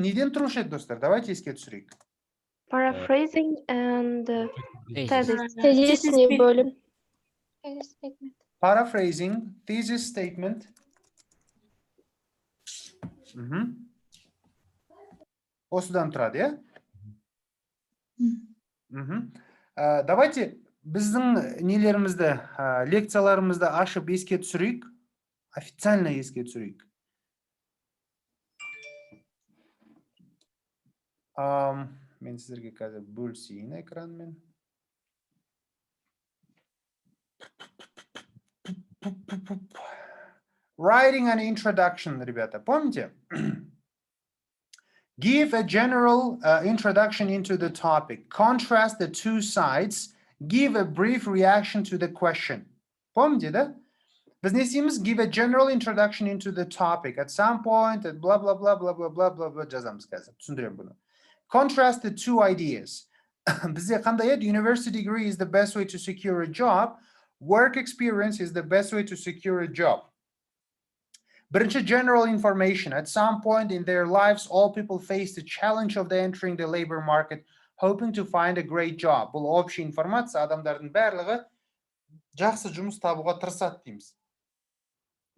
неден тұрушы еді, достар? Давайте еске түсірейік. Paraphrasing and Тезис не бөлім. Paraphrasing, thesis statement. Осыдан тұрады, Давайте біздің нелерімізді, лекцияларымызды ашып еске түсірейік. Официально еске түсірейік. Мен сіздерге қазір бөлсейін экранмен. Writing an introduction, ребята. Помните? Give a general introduction into the topic. Contrast the two sides. Give a brief reaction to the question. Помните, да? Біз не істейміз? Give a general introduction into the topic. At some point, blah, blah, blah, blah, blah, blah, blah, blah, жазамыз қазір. Түсіндірем бұны. Contrast the two ideas. Бізде қандай еді? University degree is the best way to secure a job. Work experience is the best way to secure a job. Бірінші, general information. At some point in their lives, all people face the challenge of entering the labor market, hoping to find a great job. Бұл общий информация, адамдардың барлығы жақсы жұмыс табуға тырысады дейміз.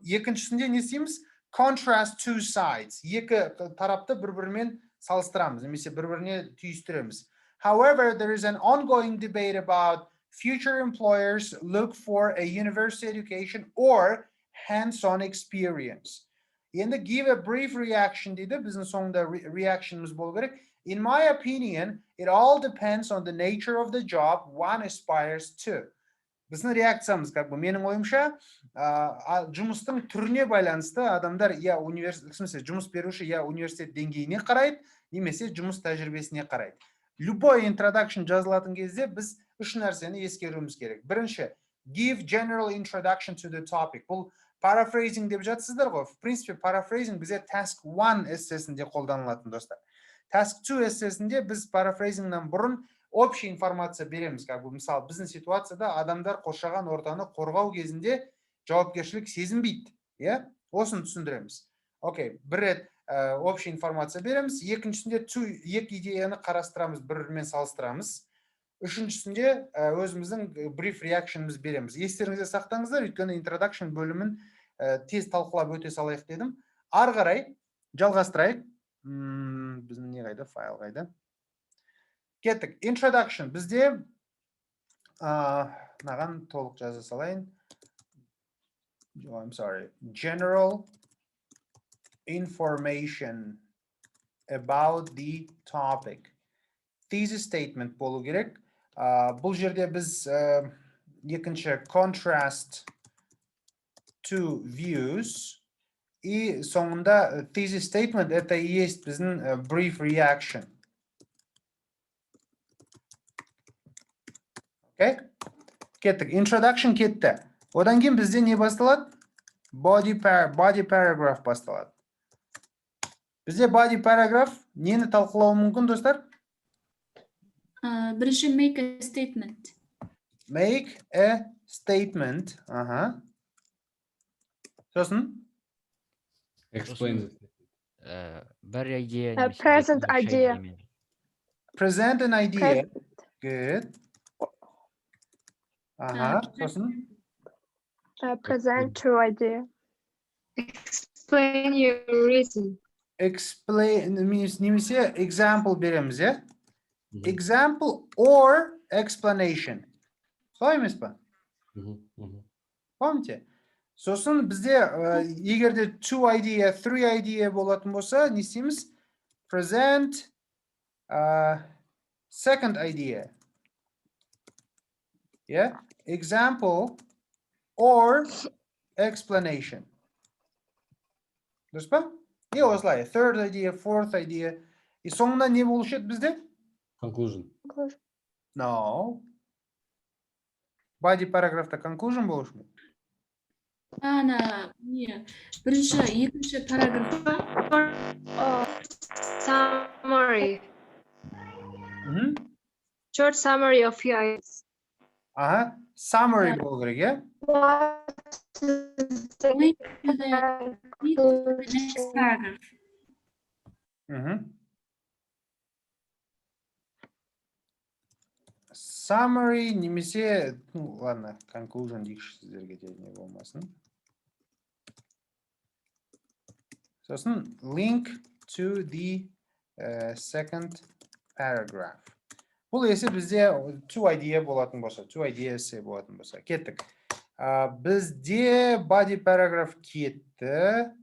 Екіншісінде не істейміз? Contrast two sides. Екі тарапты бір-бірімен салыстырамыз, немесе бір-біріне түйістіреміз. However, there is an ongoing debate about future employers look for a university education or hands-on experience. Енді give a brief reaction дейді, біздің соңында reactionымыз болу керек. In my opinion, it all depends on the nature of the job one aspires to. Біздің реакциямыз, как бы, менің ойымша, жұмыстың түріне байланысты адамдар жұмыс беруші университет деңгейіне қарайды, немесе жұмыс тәжірибесіне қарайды. Любой introduction жазылатын кезде біз үш нәрсені ескеруіміз керек. Бірінші, give general introduction to the topic. Бұл paraphrasing деп жатсыздар ғой. В принципе, paraphrasing бізде task 1 эссесінде қолданылатын, достар. Task 2 эссесінде біз paraphrasingнан бұрын общий информация береміз. Мысалы, біздің ситуацияда адамдар қоршаған ортаны қорғау кезінде жауапкершілік сезінбейді. Осын түсіндіреміз. Окей, бір рет общий информация береміз. Екіншісінде екі идеяны қарастырамыз, бір-бірімен салыстырамыз. Үшіншісінде өзіміздің brief reaction'ымыз береміз. Естеріңізде сақтаңыздар, өйткені introduction бөлімін тез талқылап өте салайық дедім. Ары қарай жалғастырайық. Біздің не қайда? Файл қайда? Кеттік. Introduction. Бізде маған толық жаза салайын. I'm sorry. General information about the topic. Thesis statement болу керек. Бұл жерде біз екінші contrast two views. И соңында thesis statement это и есть біздің brief reaction. Окей? Кеттік. Introduction кетті. Одан кейін бізде не басталады? Body paragraph басталады. Бізде body paragraph нені талқылауы мүмкін, достар? Бірінші make a statement. Make a statement. Сосын? Explain. Бір идея. Present idea. Present an idea. Good. Сосын? Present true idea. Explain your reason. Explain, немесе example береміз, е? Example or explanation. Солай емес па? Помните? Сосын бізде егерде two idea, three idea болатын болса, не істейміз? Present second idea. Yeah? Example or explanation. Дұрыс па? Не осылай? Third idea, fourth idea. И соңында не болушы еді бізде? Conclusion. No. Body paragraph'та conclusion болушы ма? Не. Бірінші, екінші параграфта. Summary. Short summary of your ideas. Summary болу керек, е? Make the next paragraph. Summary немесе, ладно, conclusion дейікші сіздерге де не болмасын. Сосын link to the second paragraph. Бұл есе бізде two idea болатын болса, two idea есе болатын болса. Кеттік. Бізде body paragraph кетті.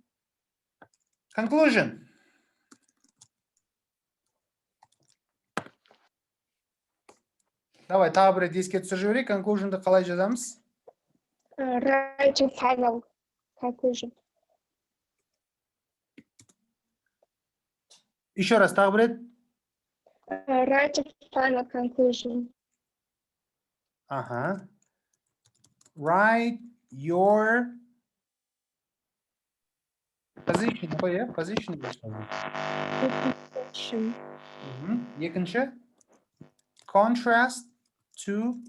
Conclusion. Давай, тағы бір рет еске түсіріп жіберейік. Conclusion'ды қалай жазамыз? Writing final conclusion. Еще раз, тағы бір рет. Writing final conclusion. Write your position. Position. Екінші. Contrast two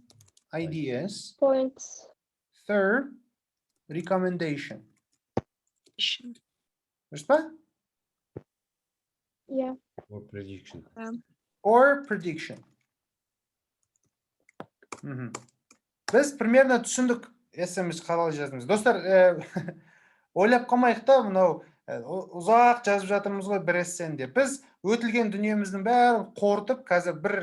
ideas. Points. Third, recommendation. Дұрыс па? Yeah. Or prediction. Or prediction. Біз примерно түсіндік SMS қалай жаздыңыз. Достар, ойлап қалмайық та, мынау ұзақ жазып жатырмыз ғой бір эссенде. Біз өтілген дүниеміздің бәрін қорытып, қазір бір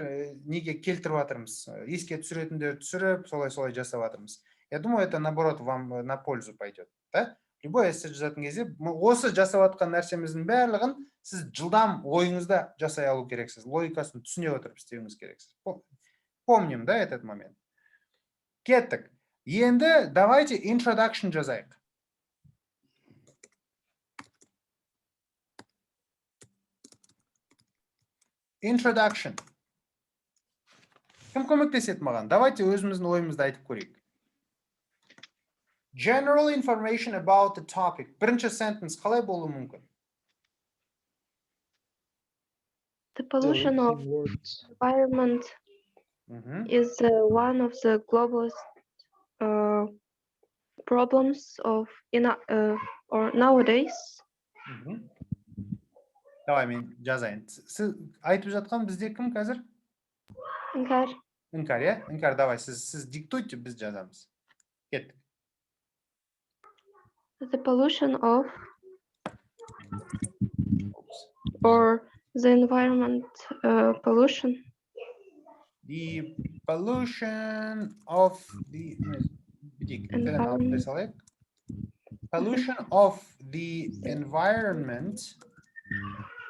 неге келтіріп жатырмыз. Еске түсіретіндер түсіріп, солай жасап жатырмыз. Я думаю, это наоборот вам на пользу пойдет, да? Любой эссе жазатын кезде, осы жасап жатқан нәрсеміздің барлығын сіз жылдам ойыңызда жасай алу керексіз. Логикасын түсіне отырып істеуіңіз керексіз. Помним, да, этот момент. Кеттік. Енді давайте introduction жазайық. Introduction. Кім көмектеседі маған? Давайте өзіміздің ойымызды айтып көрейік. General information about the topic. Бірінші sentence қалай болуы мүмкін? The pollution of environment is one of the globalist problems of or nowadays. Давай мен жазайын. Сіз айтып жатқан бізде кім қазір? Іңкәр. Іңкәр, е? Іңкәр, давай, сіз диктуйте, біз жазамыз. Кеттік. The pollution of or the environment pollution? The pollution of the Environment. pollution of the environment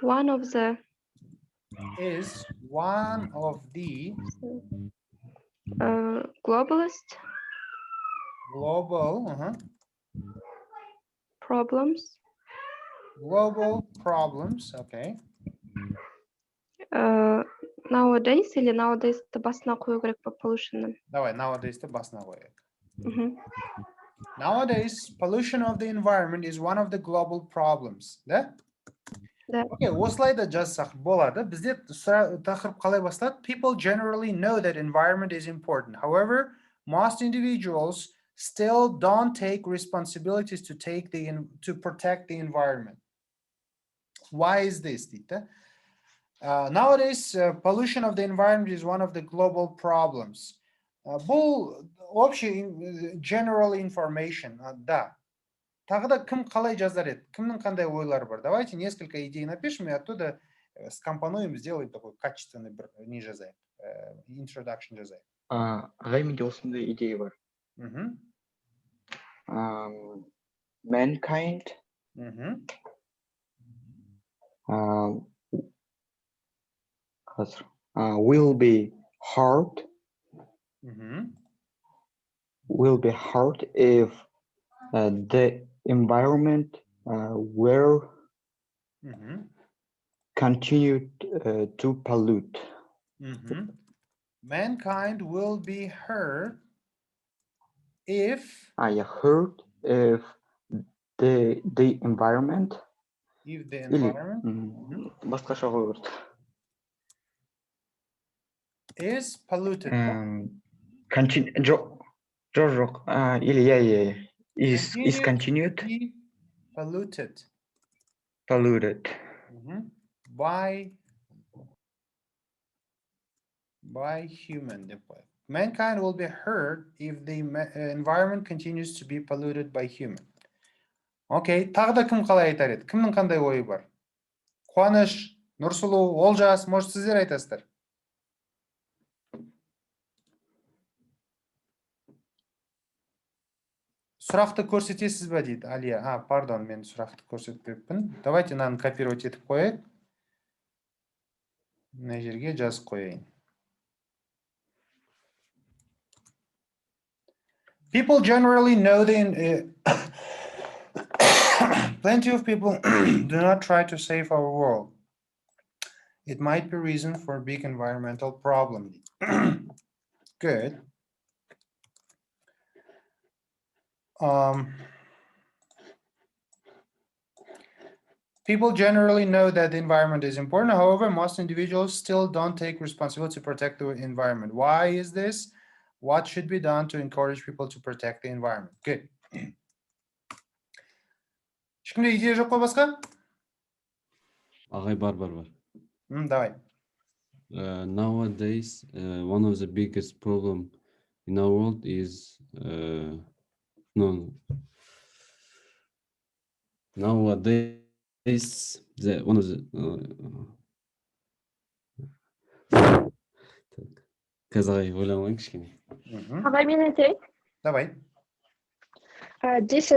One of the is one of the globalist global problems. global problems. Okay. Nowadays или nowadays басына қою керек по pollution. Давай, nowadays басына қояйық. Мгм. Nowadays, pollution of the environment is one of the global problems. Да? Да. Okay, осылай да жазсақ болады. Бізде тақырып қалай бастады? People generally know that environment is important. However, most individuals still don't take responsibilities to protect the environment. Why is this, Tita? Nowadays, pollution of the environment is one of the global problems. Бұл общий general information. Да. Тағы да кім қалай жазар еді? Кімнің қандай ойлары бар? Давайте несколько идей напишем и оттуда скомпонуем, сделаем такой качественный бір не жазайық. Introduction жазайық. Ағай, менде осындай идея бар. Mankind will be hard if the environment were continued to pollute. Mankind will be hurt if the environment басқаша қою керек. is polluted. Жоқ. Или is continued polluted by human. Mankind will be hurt if the environment continues to be polluted by human. Окей, тағы да кім қалай айтар еді? Кімнің қандай ойы бар? Қуаныш, Нұрсұлу, Олжас, может сіздер айтасыздар? Сұрақты көрсетесіз бе дейді Алия. Пардон, мен сұрақты көрсетпеппін. Давайте мынаны копировать етіп қояйық. Мына жерге жазып қояйын. People generally know plenty of people do not try to save our world. It might be reason for big environmental problem. Good. People generally know that the environment is important. However, most individuals still don't take responsibility to protect the environment. Why is this? What should be done to encourage people to protect the environment? Good. Ешкімде идея жоқ қой басқа? Ағай, бар. Давай. Nowadays, one of the biggest problem in our world is nowadays one of the қазақ ойламайын кішкене. Ағай, мен айтайын. Давай. This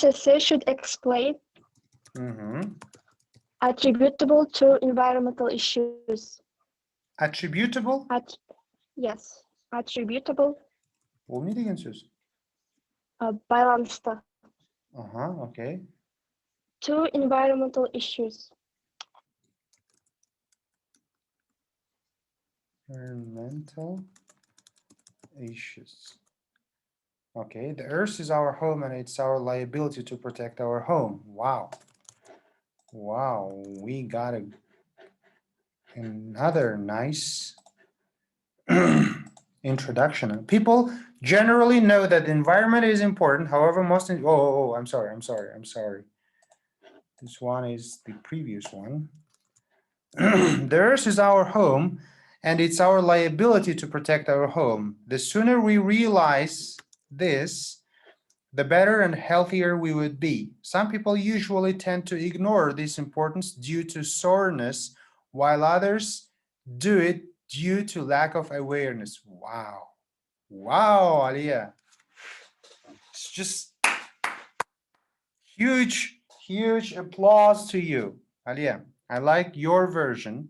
essay should explain attributable to environmental issues. Attributable? Yes, attributable. Ол не деген сөз? Байланысты. Okay. To environmental issues. Environmental issues. Okay, the earth is our home and it's our liability to protect our home. Wow. We got another nice introduction. People generally know that the environment is important. However, most I'm sorry. This one is the previous one. The earth is our home and it's our liability to protect our home. The sooner we realize this, the better and healthier we would be. Some people usually tend to ignore this importance due to soreness, while others do it due to lack of awareness. Wow. Wow, Alia. It's just huge applause to you, Alia. I like your version,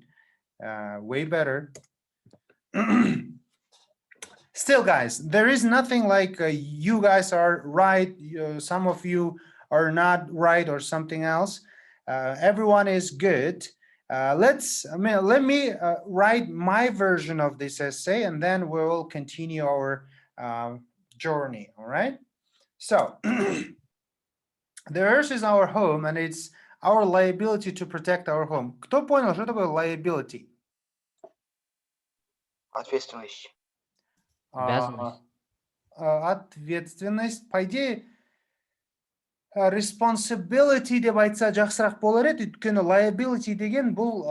way better. Still, guys, there is nothing like you guys are right, some of you are not right, or something else. Everyone is good. Let me write my version of this essay, and then we will continue our journey. All right. So the earth is our home, and it's our liability to protect our home. Кто понял, что такое liability? Ответственность. Обязанность. Ответственность, по идее, responsibility деп айтса жақсырақ болар еді, өйткені liability деген бұл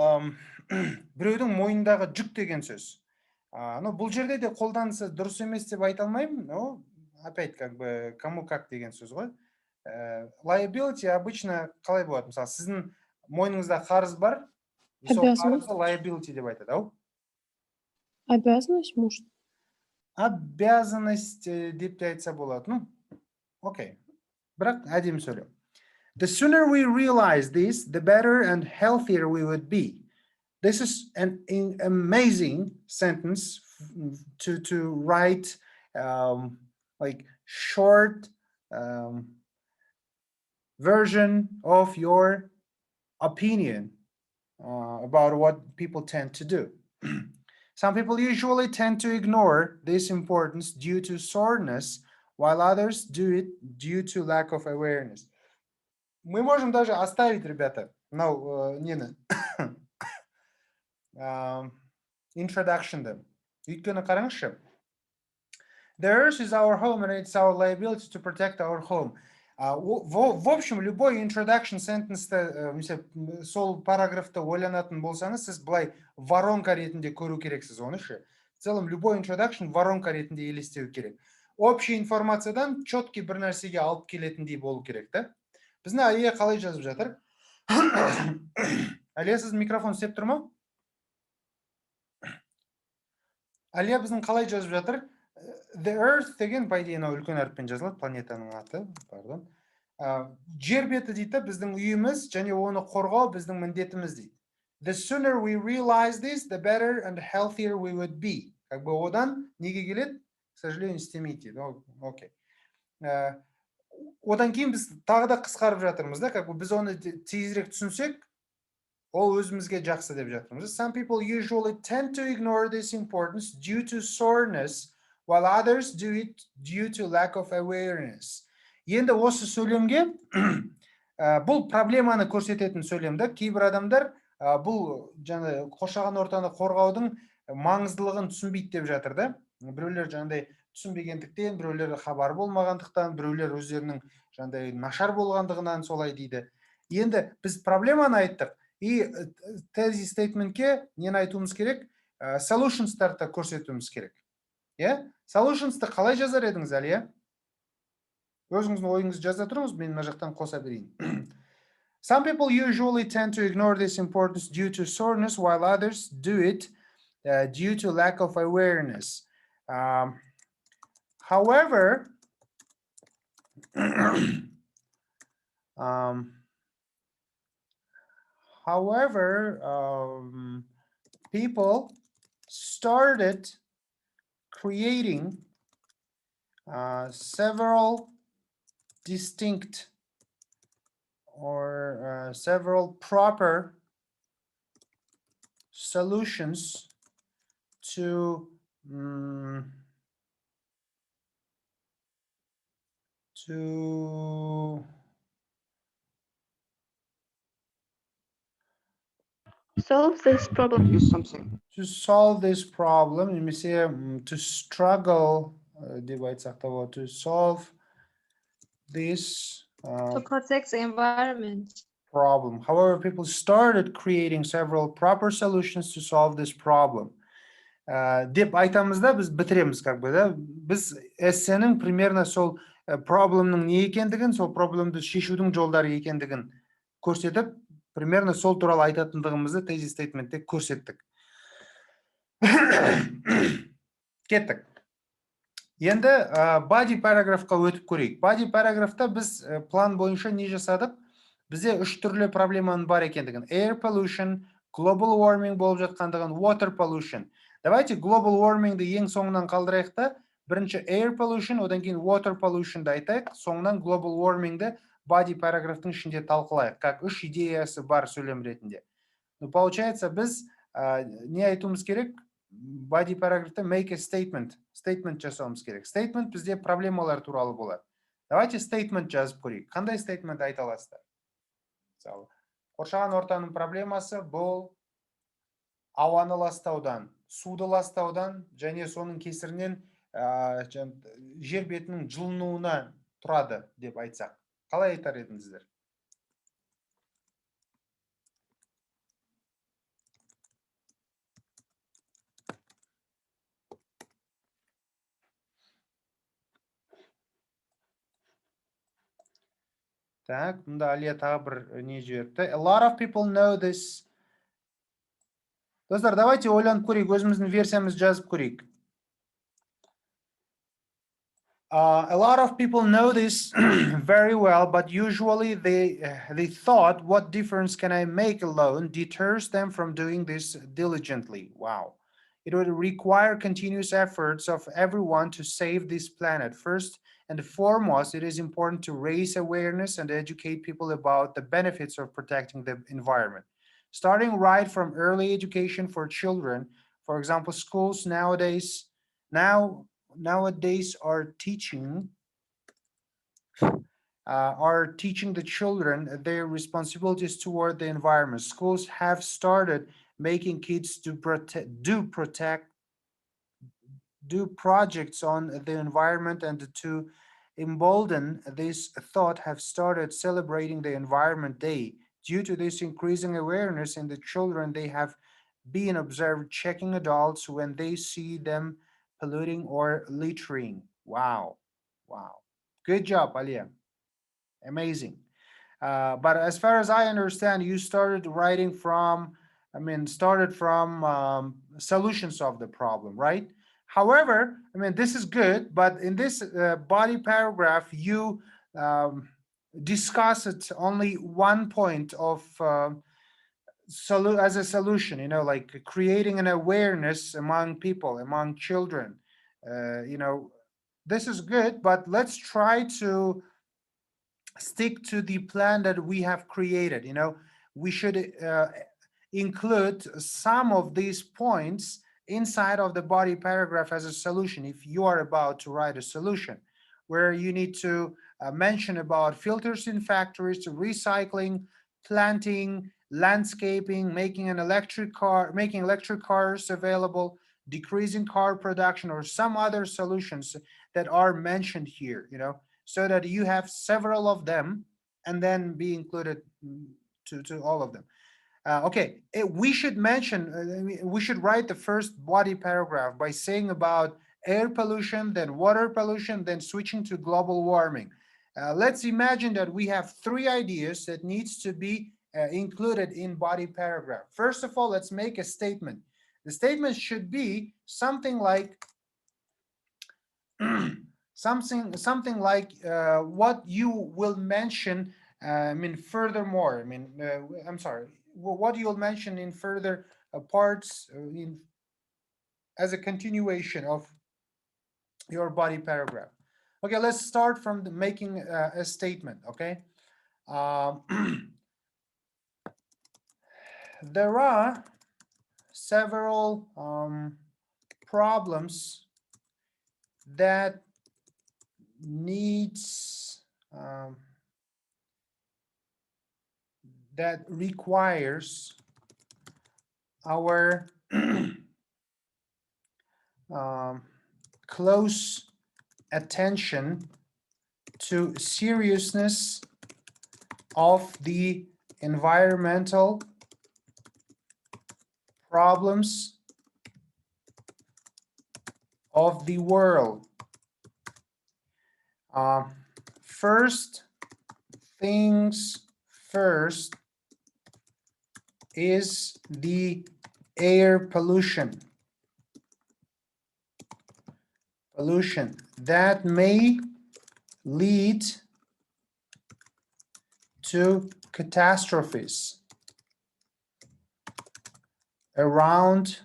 біреудің мойнындағы жүк деген сөз. Ну, бұл жерде де қолданысы дұрыс емес деп айта алмаймын, но опять как бы кому как деген сөз ғой. Liability обычно қалай болады? Мысалы, сіздің мойныңызда қарыз бар, сол қарызды liability деп айтады, ау? Обязанность, может? Обязанность деп те айтса болады. Ну, окей. Бірақ әдемі сөйлеу. The sooner we realize this, the better and healthier we would be. This is an amazing sentence to write like short version of your opinion about what people tend to do. Some people usually tend to ignore this importance due to soreness, while others do it due to lack of awareness. Мы можем даже оставить, ребята, нені introduction-ды. Өйткені қараңызшы. The earth is our home, and it's our liability to protect our home. В общем, любой introduction sentence-ті, сол параграфты ойланатын болсаңыз, сіз былай воронка ретінде көру керексіз оны ше. В целом, любой introduction воронка ретінде елестеу керек. Общий информациядан четкий бір нәрсеге алып келетіндей болу керек, та? Біздің Алия қалай жазып жатыр? Алия, сіз микрофон істеп тұр ма? Алия біздің қалай жазып жатыр? The earth деген, по идее, үлкен әріппен жазылады, планетаның аты, пардон. Жер беті дейді, біздің үйіміз, және оны қорғау біздің міндетіміз дейді. The sooner we realize this, the better and healthier we would be. Как бы одан неге келеді? К сожалению, істемейді. Окей. Одан кейін біз тағы да қысқарып жатырмыз да, как бы біз оны тезірек түсінсек, ол өзімізге жақсы деп жатырмыз. Some people usually tend to ignore this importance due to soreness, while others do it due to lack of awareness. Енді осы сөйлемге бұл проблеманы көрсететін сөйлемді. Кейбір адамдар бұл жаңа қоршаған ортаны қорғаудың маңыздылығын түсінбейді деп жатыр да. Біреулер жаңағыдай түсінбегендіктен, біреулер хабар болмағандықтан, біреулер өздерінің жаңағыдай нашар болғандығынан солай дейді. Енді біз проблеманы айттық, и тезис стейтментке нені айтуымыз керек? Solutions-тарды көрсетуіміз керек. Solutions-ты қалай жазар едіңіз, Алия? Өзіңіздің ойыңызды жаза тұрыңыз, мен мына жақтан қоса берейін. Some people usually tend to ignore this importance due to soreness, while others do it due to lack of awareness. However, people started creating several distinct or several proper solutions to solve this problem. Use something. To solve this problem, let me say to struggle, to solve this To protect the environment. problem. However, people started creating several proper solutions to solve this problem. Деп айтамыз да, біз бітіреміз, как бы, да? Біз эссенің примерно сол проблемнің не екендігін, сол проблемді шешудің жолдары екендігін көрсетіп, примерно сол туралы айтатындығымызды тезис стейтментте көрсеттік. Кеттік. Енді body параграфқа өтіп көрейік. Body параграфта біз план бойынша не жасадық? Бізде 3 түрлі проблеманың бар екендігін. Air pollution, global warming болып жатқандығын, water pollution. Давайте global warmingді ең соңынан қалдырайық та, бірінші air pollution, одан кейін water pollutionды айтайық, соңынан global warmingді body параграфтың ішінде талқылайық, как 3 идеясы бар сөйлем ретінде. Ну, получается, біз не айтуымыз керек? Body параграфта make a statement жасауымыз керек. Statement бізде проблемалар туралы болады. Давайте statement жазып көрейік. Қандай statement айта аласыздар? Мысалы, қоршаған ортаның проблемасы бұл ауаны ластаудан, суды ластаудан және соның кесірінен жер бетінің жылынуына тұрады деп айтсақ. Қалай айтар едіңіздер? Так, мұнда Алия тағы бір не жіберіпті. A lot of people know this. Достар, давайте ойланып көрейік, өзіміздің версиямыз жазып көрейік. A lot of people know this very well, but usually they thought, what difference can I make alone deters them from doing this diligently. Wow. It would require continuous efforts of everyone to save this planet. First and foremost, it is important to raise awareness and educate people about the benefits of protecting the environment. Starting right from early education for children, for example, schools nowadays are teaching the children their responsibilities toward the environment. Schools have started making kids do projects on the environment, and to embolden this thought have started celebrating the Environment Day. Due to this increasing awareness in the children, they have been observed checking adults when they see them polluting or littering. Wow. Good job, Alia. Amazing. But as far as I understand, you started writing from solutions of the problem, right? However, this is good, but in this body paragraph, you discussed only one point of as a solution, like creating an awareness among people, among children. This is good, but let's try to stick to the plan that we have created. We should include some of these points inside of the body paragraph as a solution. If you are about to write a solution where you need to mention about filters in factories, recycling, planting, landscaping, making electric cars available, decreasing car production, or some other solutions that are mentioned here, so that you have several of them and then be included to all of them. Okay, we should mention, we should write the first body paragraph by saying about air pollution, then water pollution, then switching to global warming. Let's imagine that we have 3 ideas that needs to be included in body paragraph. First of all, let's make a statement. The statement should be something like something like what you will mention. Furthermore. What you'll mention in further parts as a continuation of your body paragraph. Okay, let's start from making a statement. Okay. There are several problems that needs that requires our close attention to seriousness of the environmental problems of the world. First things first is the air pollution. Pollution that may lead to catastrophes around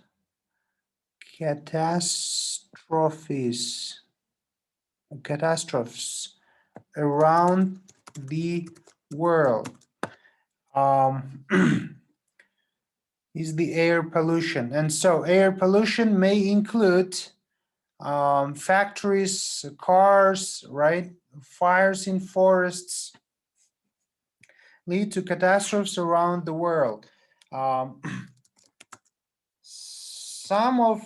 catastrophes around the world. Is the air pollution, and so air pollution may include factories, cars, right? Fires in forests lead to catastrophes around the world. Some of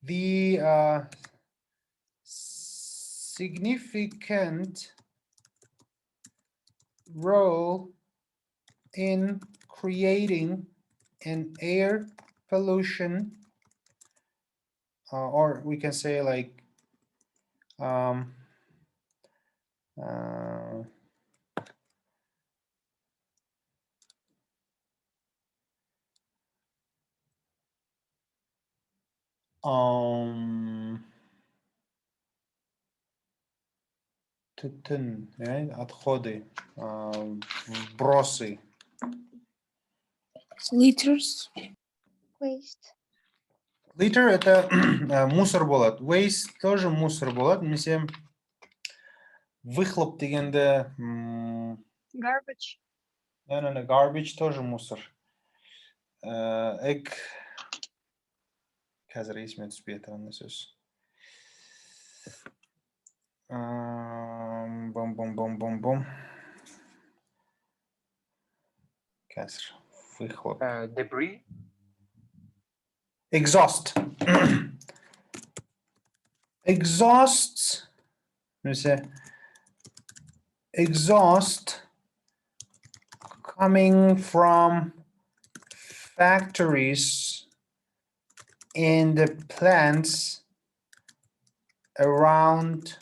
the significant role in creating an air pollution, or we can say like тютюн, отходы, вбросы. Litters. Waste. Litter это мусор болады. Waste тоже мусор болады. Немесе выхлоп дегенде Garbage. garbage тоже мусор. Қазір есіме түспей жатқан сөз. Бом. Қазір выхлоп. Debris. Exhaust. Exhaust. Exhaust coming from factories and the plants around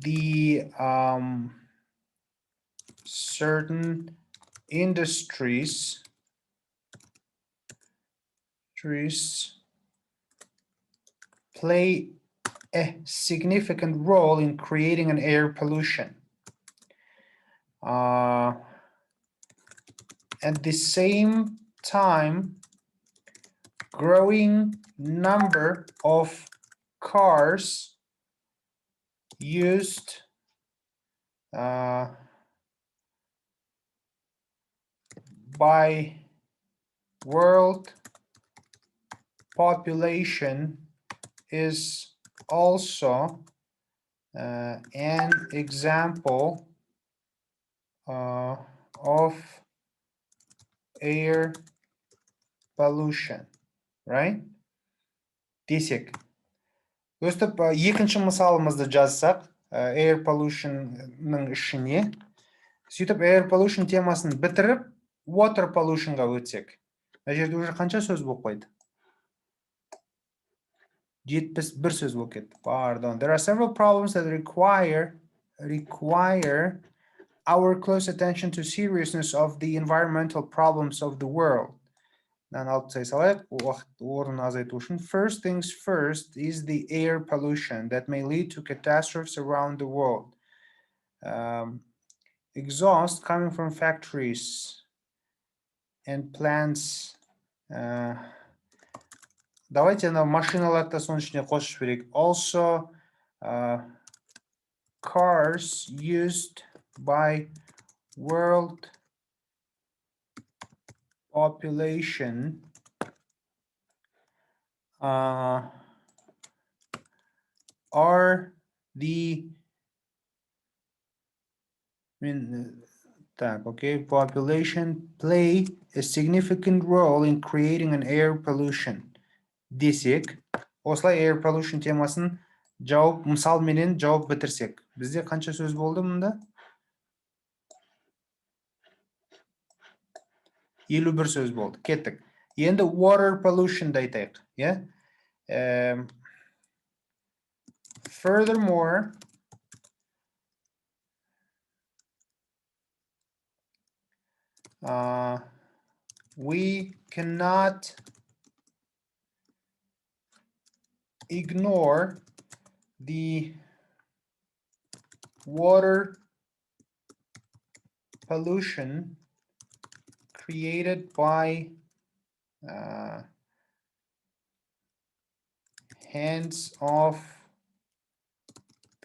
the certain industries play a significant role in creating an air pollution. At the same time, growing number of cars used by world population is also an example of air pollution, right? Десек. Өстіп, екінші мысалымызды жазсақ, air pollution'ның ішіне, сөйтіп air pollution темасын бітіріп, water pollution'ға өтсек. Мына жерде уже қанша сөз болып қойды? 71 сөз болып кетті. Pardon. There are several problems that require our close attention to seriousness of the environmental problems of the world. First things first is the air pollution that may lead to catastrophes around the world. Exhaust coming from factories and plants. Давайте на машиналарды соның ішіне қосып жіберейік. Also, cars used by world population are the population play a significant role in creating an air pollution. Десек, осылай air pollution темасын жауап, мысал менен жауап бітірсек. Бізде қанша сөз болды мұнда? 51 сөз болды. Кеттік. Енді water pollution да айтайық. Furthermore, we cannot ignore the water pollution created by hands of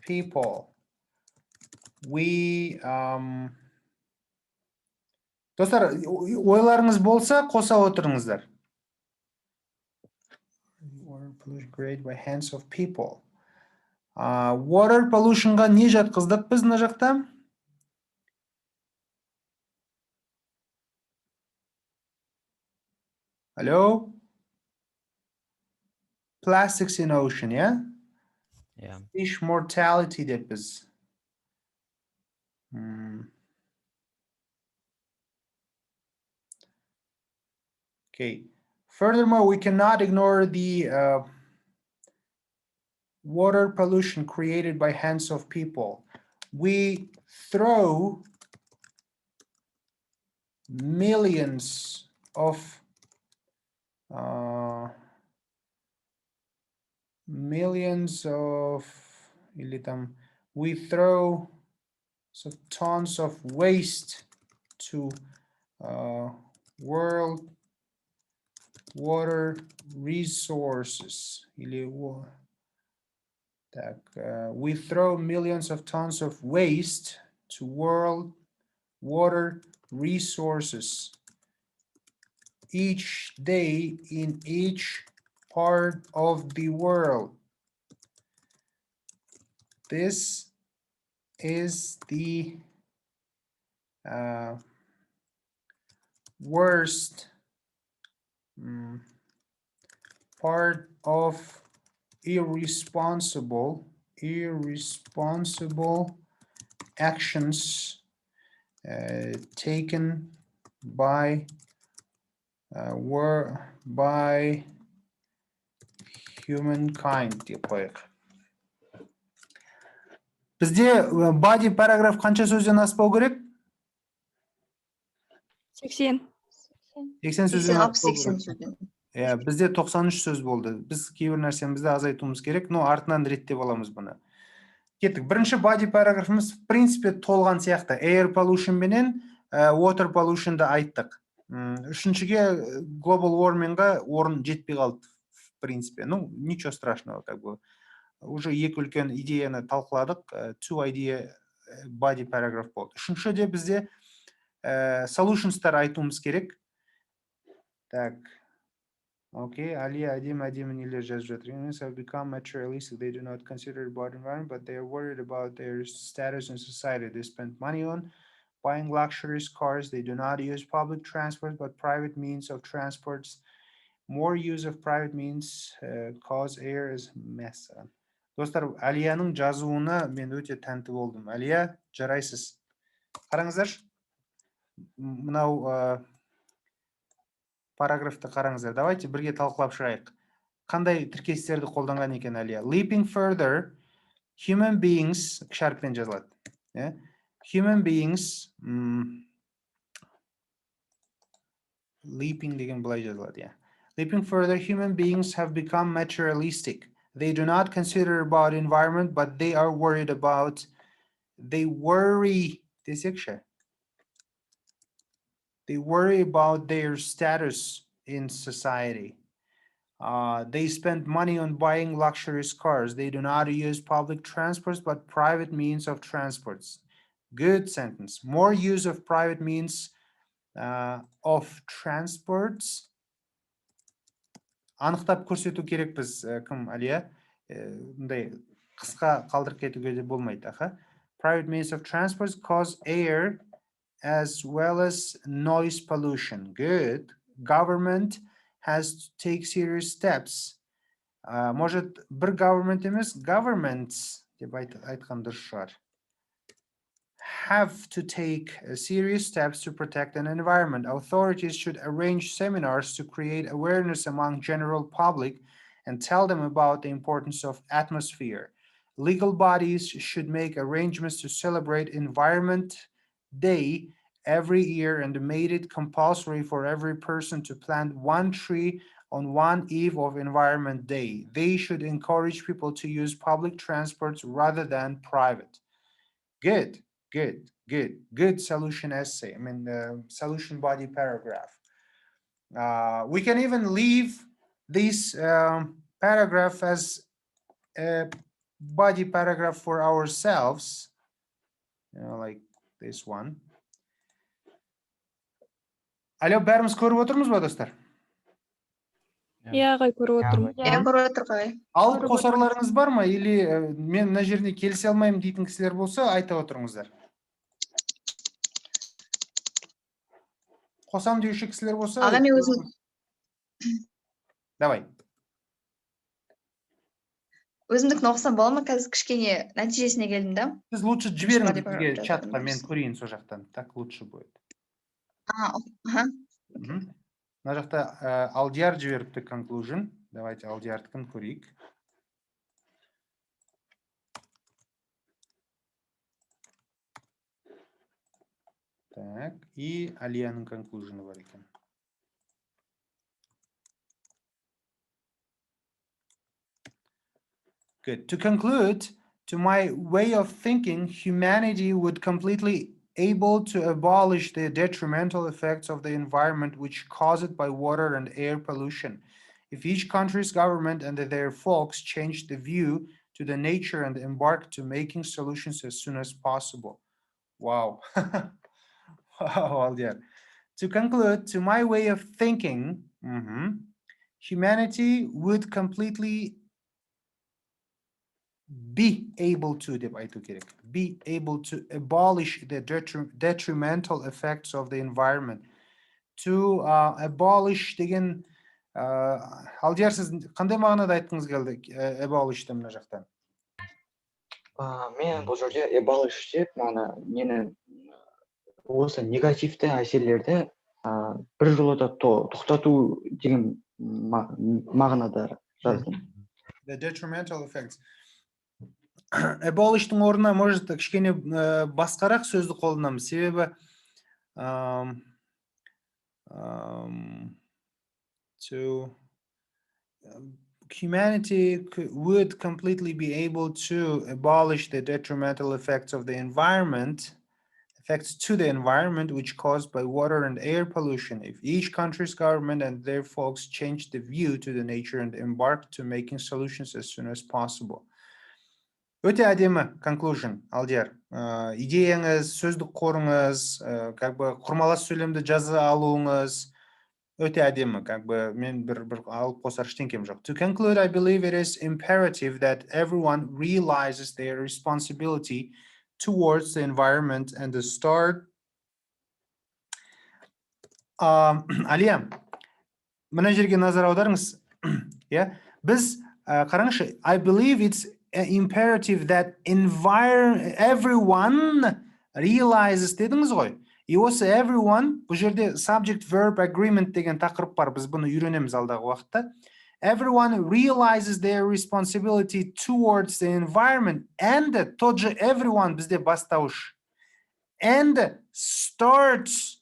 people. We достар, ойларыңыз болса қоса отырыңыздар. Water pollution created by hands of people. Water pollutionға не жатқыздық біз мына жақта? Hello? Plastics in ocean, yeah? Yeah. Fish mortality деп біз. Okay. Furthermore, we cannot ignore the water pollution created by hands of people. We throw millions of we throw tons of waste to world water resources. We throw millions of tons of waste to world water resources each day in each part of the world. This is the worst part of irresponsible actions taken by humankind деп қояйық. Бізде body параграф қанша сөзден аспау керек? 80. 80 сөзден аспау 80 керек. сөзден. Бізде 93 сөз болды. Біз кейбір нәрсемізді азайтуымыз керек, но артынан реттеп аламыз бұны. Кеттік. Бірінші body параграфымыз в принципе толған сияқты. Air pollution менен water pollution'ды айттық. Үшіншіге global warmingға орын жетпей қалды в принципе. Ну, ничего страшного, как бы. Уже екі үлкен идеяны талқыладық. Two idea body paragraph болды. Үшіншіде бізде solutions'тар айтуымыз керек. Так. Okay, Алия әдемі нелер жазып жатыр. Humans have become materialistic. They do not consider about environment, but they are worried about their status in society. They spend money on buying luxurious cars. They do not use public transport, but private means of transports. More use of private means cause air is mess. Достар, Алияның жазуына мен өте тәнті болдым. Алия, жарайсыз. Қараңыздар. Мынау параграфты қараңыздар. Давайте бірге талқылап шығайық. Қандай тіркестерді қолданған екен Алия? Leaping further, human beings, кіші әріппен жазылады. Human beings, leaping деген былай жазылады. Leaping further, human beings have become materialistic. They do not consider about environment, but they are worried about, they worry about their status in society. They spend money on buying luxurious cars. They do not use public transports, but private means of transports. Good sentence. More use of private means of transports. Анықтап көрсету керекпіз, кім, Алия? Бұндай қысқа қалдырып кетуге де болмайды. Private means of transports cause air as well as noise pollution. Good. Government has to take serious steps. Может, бір government емес, governments деп айтқан дұрыс шығар. Have to take serious steps to protect an environment. Authorities should arrange seminars to create awareness among general public and tell them about the importance of atmosphere. legal bodies should make arrangements to celebrate Environment Day every year and made it compulsory for every person to plant one tree on one eve of Environment Day. They should encourage people to use public transports rather than private. Good, good, good, good solution essay. I mean, the solution body paragraph. We can even leave this paragraph as a body paragraph for ourselves, you know, like this one. Алло, бәріміз көріп отырмыз ба, достар? Иә, ағай, көріп отырмын. Иә, көріп отыр қай. Алып қосарларыңыз бар ма? Или мен мына жеріне келісе алмаймын дейтін кісілер болса, айта отырыңыздар. Қосам деуші кісілер болса... Аға, мен өзім... Давай. Өзімдікін оқысам бола ма? Қазір кішкене нәтижесіне келдім да. Сіз лучше жіберіңіз бізге чатқа, мен көрейін сол жақтан. Так лучше будет. Мына жақта Алдияр жіберіпті conclusion. Давайте Алдиярдікін көрейік. Так, и Алияның conclusion бар екен. Good. To conclude, to my way of thinking, humanity would completely able to abolish the detrimental effects of the environment which caused by water and air pollution. If each country's government and their folks changed the view to the nature and embarked to making solutions as soon as possible. Wow. Wow, yeah. To conclude, to my way of thinking, humanity would completely be able to abolish the detrimental effects of the environment. To abolish деген Алдияр, сіз қандай мағынада айтқыңыз келді abolished мына жақтан? Мен бұл жерде abolish деп нені осы негативті әсерлерді бір жолата тоқтату деген мағынада жаздым. The detrimental effects. Abolish'тың орнына, может, кішкене басқарақ сөзді қолданамыз. Себебі humanity would completely be able to abolish the detrimental effects of the environment, effects to the environment which caused by water and air pollution if each country's government and their folks changed the view to the nature and embarked to making solutions as soon as possible. Өте әдемі conclusion, Алдияр. Идеяңыз, сөздік қорыңыз, құрмалас сөйлемді жаза алуыңыз өте әдемі. Мен бір алып қосар ештеңкем жоқ. To conclude, I believe it is imperative that everyone realizes their responsibility towards the environment and to start. Алия, мына жерге назар аударыңыз. Біз қараңызшы, I believe it's imperative that everyone realizes дедіңіз ғой. И осы everyone, бұл жерде subject verb agreement деген тақырып бар. Біз бұны үйренеміз алдағы уақытта. Everyone realizes their responsibility towards the environment and тот же everyone бізде бастауыш. And starts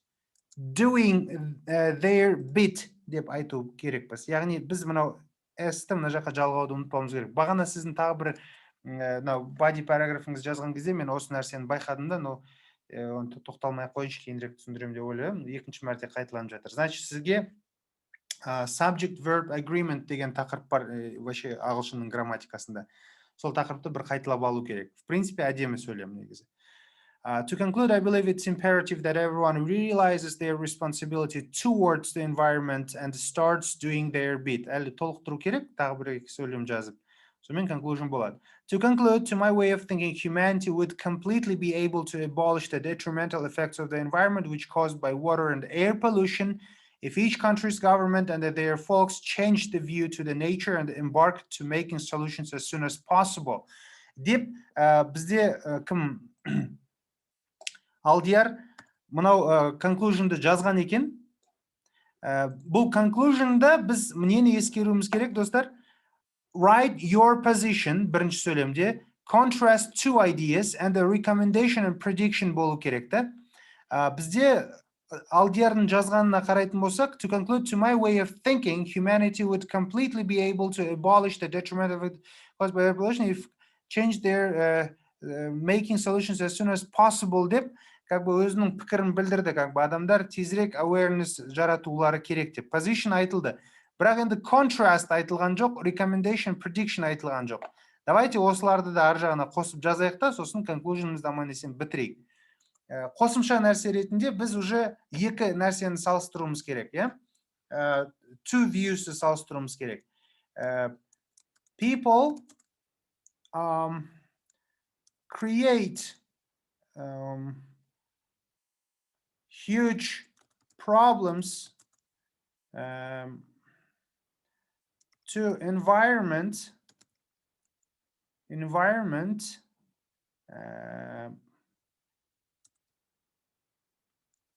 doing their bit деп айту керекпіз. Яғни біз мынау S-ті мына жаққа жалғауды ұмытпауымыз керек. Бағана сіздің тағы бір body параграфыңыз жазған кезде мен осы нәрсені байқадым да, тоқталмай қойыншы, кейінірек түсіндірем деп ойлаймын. Екінші мәрте қайталанып жатыр. Значит, сізге subject verb agreement деген тақырып бар вообще ағылшынның грамматикасында. Сол тақырыпты бір қайталап алу керек. В принципе, әдемі сөйлем негізі. To conclude, I believe it's imperative that everyone realizes their responsibility towards the environment and starts doing their bit. Әлі толықтыру керек, тағы бір сөйлем жазып. Сонымен conclusion болады. To conclude, to my way of thinking, humanity would completely be able to abolish the detrimental effects of the environment which caused by water and air pollution if each country's government and their folks changed the view to the nature and embarked to making solutions as soon as possible. Деп, бізде кім Алдияр мынау conclusion'ды жазған екен. Бұл conclusion'да біз нені ескеруіміз керек, достар? Write your position, бірінші сөйлемде, contrast two ideas and a recommendation and prediction болу керек та. Бізде алдиярдың жазғанына қарайтын болсақ, to conclude, to my way of thinking, humanity would completely be able to abolish the detriment of it caused by population if change their making solutions as soon as possible деп, как бы өзінің пікірін білдірді, как бы адамдар тезірек awareness жаратулары керек деп. Position айтылды. Бірақ енді contrast айтылған жоқ, recommendation, prediction айтылған жоқ. Давайте осыларды да ар жағына қосып жазайық та, сосын conclusion'ымызды аман есен бітірейік. Қосымша нәрсе ретінде біз уже екі нәрсені салыстыруымыз керек, иә? Two views салыстыруымыз керек. People create huge problems to environment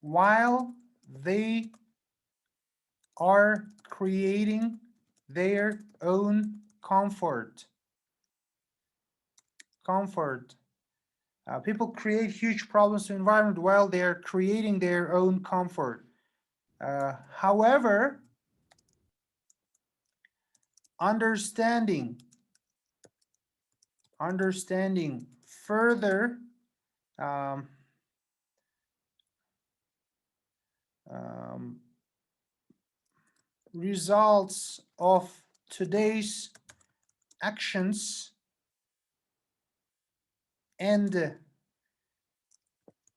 while they are creating their own comfort. People create huge problems to the environment while they are creating their own comfort. However, understanding further results of today's actions and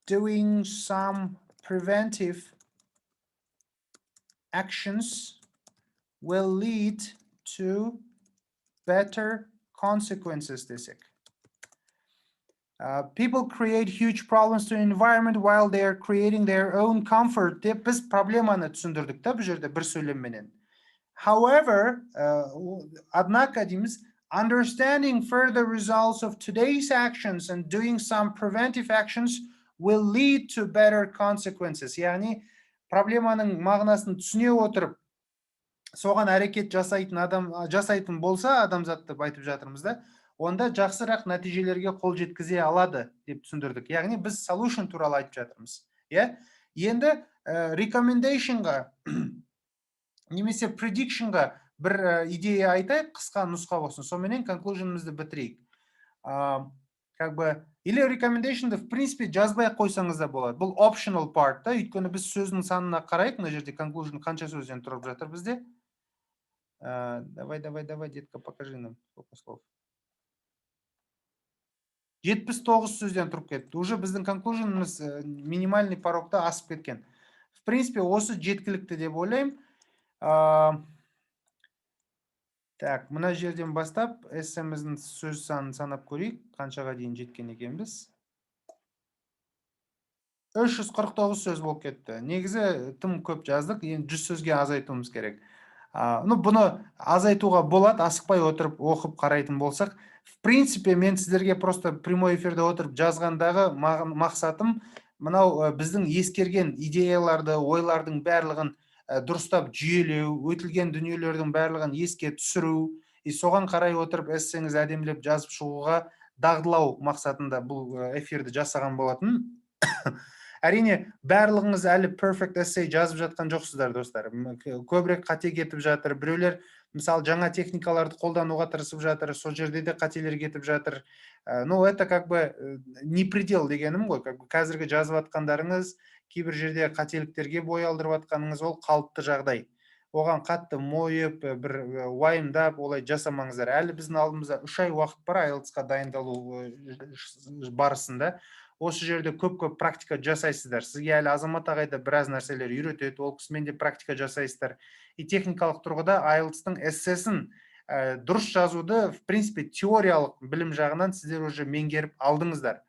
doing some preventive actions will lead to better consequences desek. People create huge problems to the environment while they are creating their own comfort. Деп біз проблеманы түсіндірдік та бұл жерде бір сөйлемменен. However, однако дейміз, understanding further results of today's actions and doing some preventive actions will lead to better consequences. Яғни проблеманың мағынасын түсіне отырып, соған әрекет жасайтын болса, адамзатты айтып жатырмыз да, онда жақсырақ нәтижелерге қол жеткізе алады деп түсіндірдік. Яғни біз solution туралы айтып жатырмыз. Енді recommendationға немесе predictionға бір идея айтайық, қысқа нұсқа болсын. Сонымен conclusion'ымызды бітірейік. Как бы или recommendation'ды в принципе жазбай қойсаңыз да болады. Бұл optional part та, өйткені біз сөздің санына қарайық, мына жерде conclusion қанша сөзден тұрып жатыр бізде. Давай, детка, покажи нам сколько слов. 79 сөзден тұрып кетті. Уже біздің conclusion'ымыз минимальный порогта асып кеткен. В принципе, осы жеткілікті деп ойлаймын. Так, мына жерден бастап эссеміздің сөз санын санап көрейік, қаншаға дейін жеткен екенбіз. 349 сөз болып кетті. Негізі тым көп жаздық, енді 100 сөзге азайтуымыз керек. Бұны азайтуға болады, асықпай отырып оқып қарайтын болсақ. В принципе, мен сіздерге просто прямой эфирде отырып жазғандағы мақсатым мынау біздің ескерген идеяларды, ойлардың барлығын дұрыстап жүйелеу, өтілген дүниелердің барлығын еске түсіру, соған қарай отырып эссеңіз әдемілеп жазып шығуға дағдылау мақсатында бұл эфирді жасаған болатын. Әрине, барлығыңыз әлі perfect essay жазып жатқан жоқсыздар, достар. Көбірек қате кетіп жатыр. Біреулер, мысалы, жаңа техникаларды қолдануға тырысып жатыр, сол жерде де қателер кетіп жатыр. Ну, это как бы не предел дегенім ғой. Қазіргі жазып атқандарыңыз, кейбір жерде қателіктерге бой алдырып атқаныңыз ол қалыпты жағдай. Оған қатты мойып, бір уайымдап, олай жасамаңыздар. Әлі біздің алдымызда 3 ай уақыт бар IELTS-қа дайындалу барысында. Осы жерде көп практика жасайсыздар. Сізге әлі Азамат ағайда біраз нәрселер үйретеді, ол кісімен де практика жасайсыздар. И техникалық тұрғыда IELTS-тың эссесін дұрыс жазуды, в принципе, теориялық білім жағынан сіздер уже меңгеріп алдыңыздар.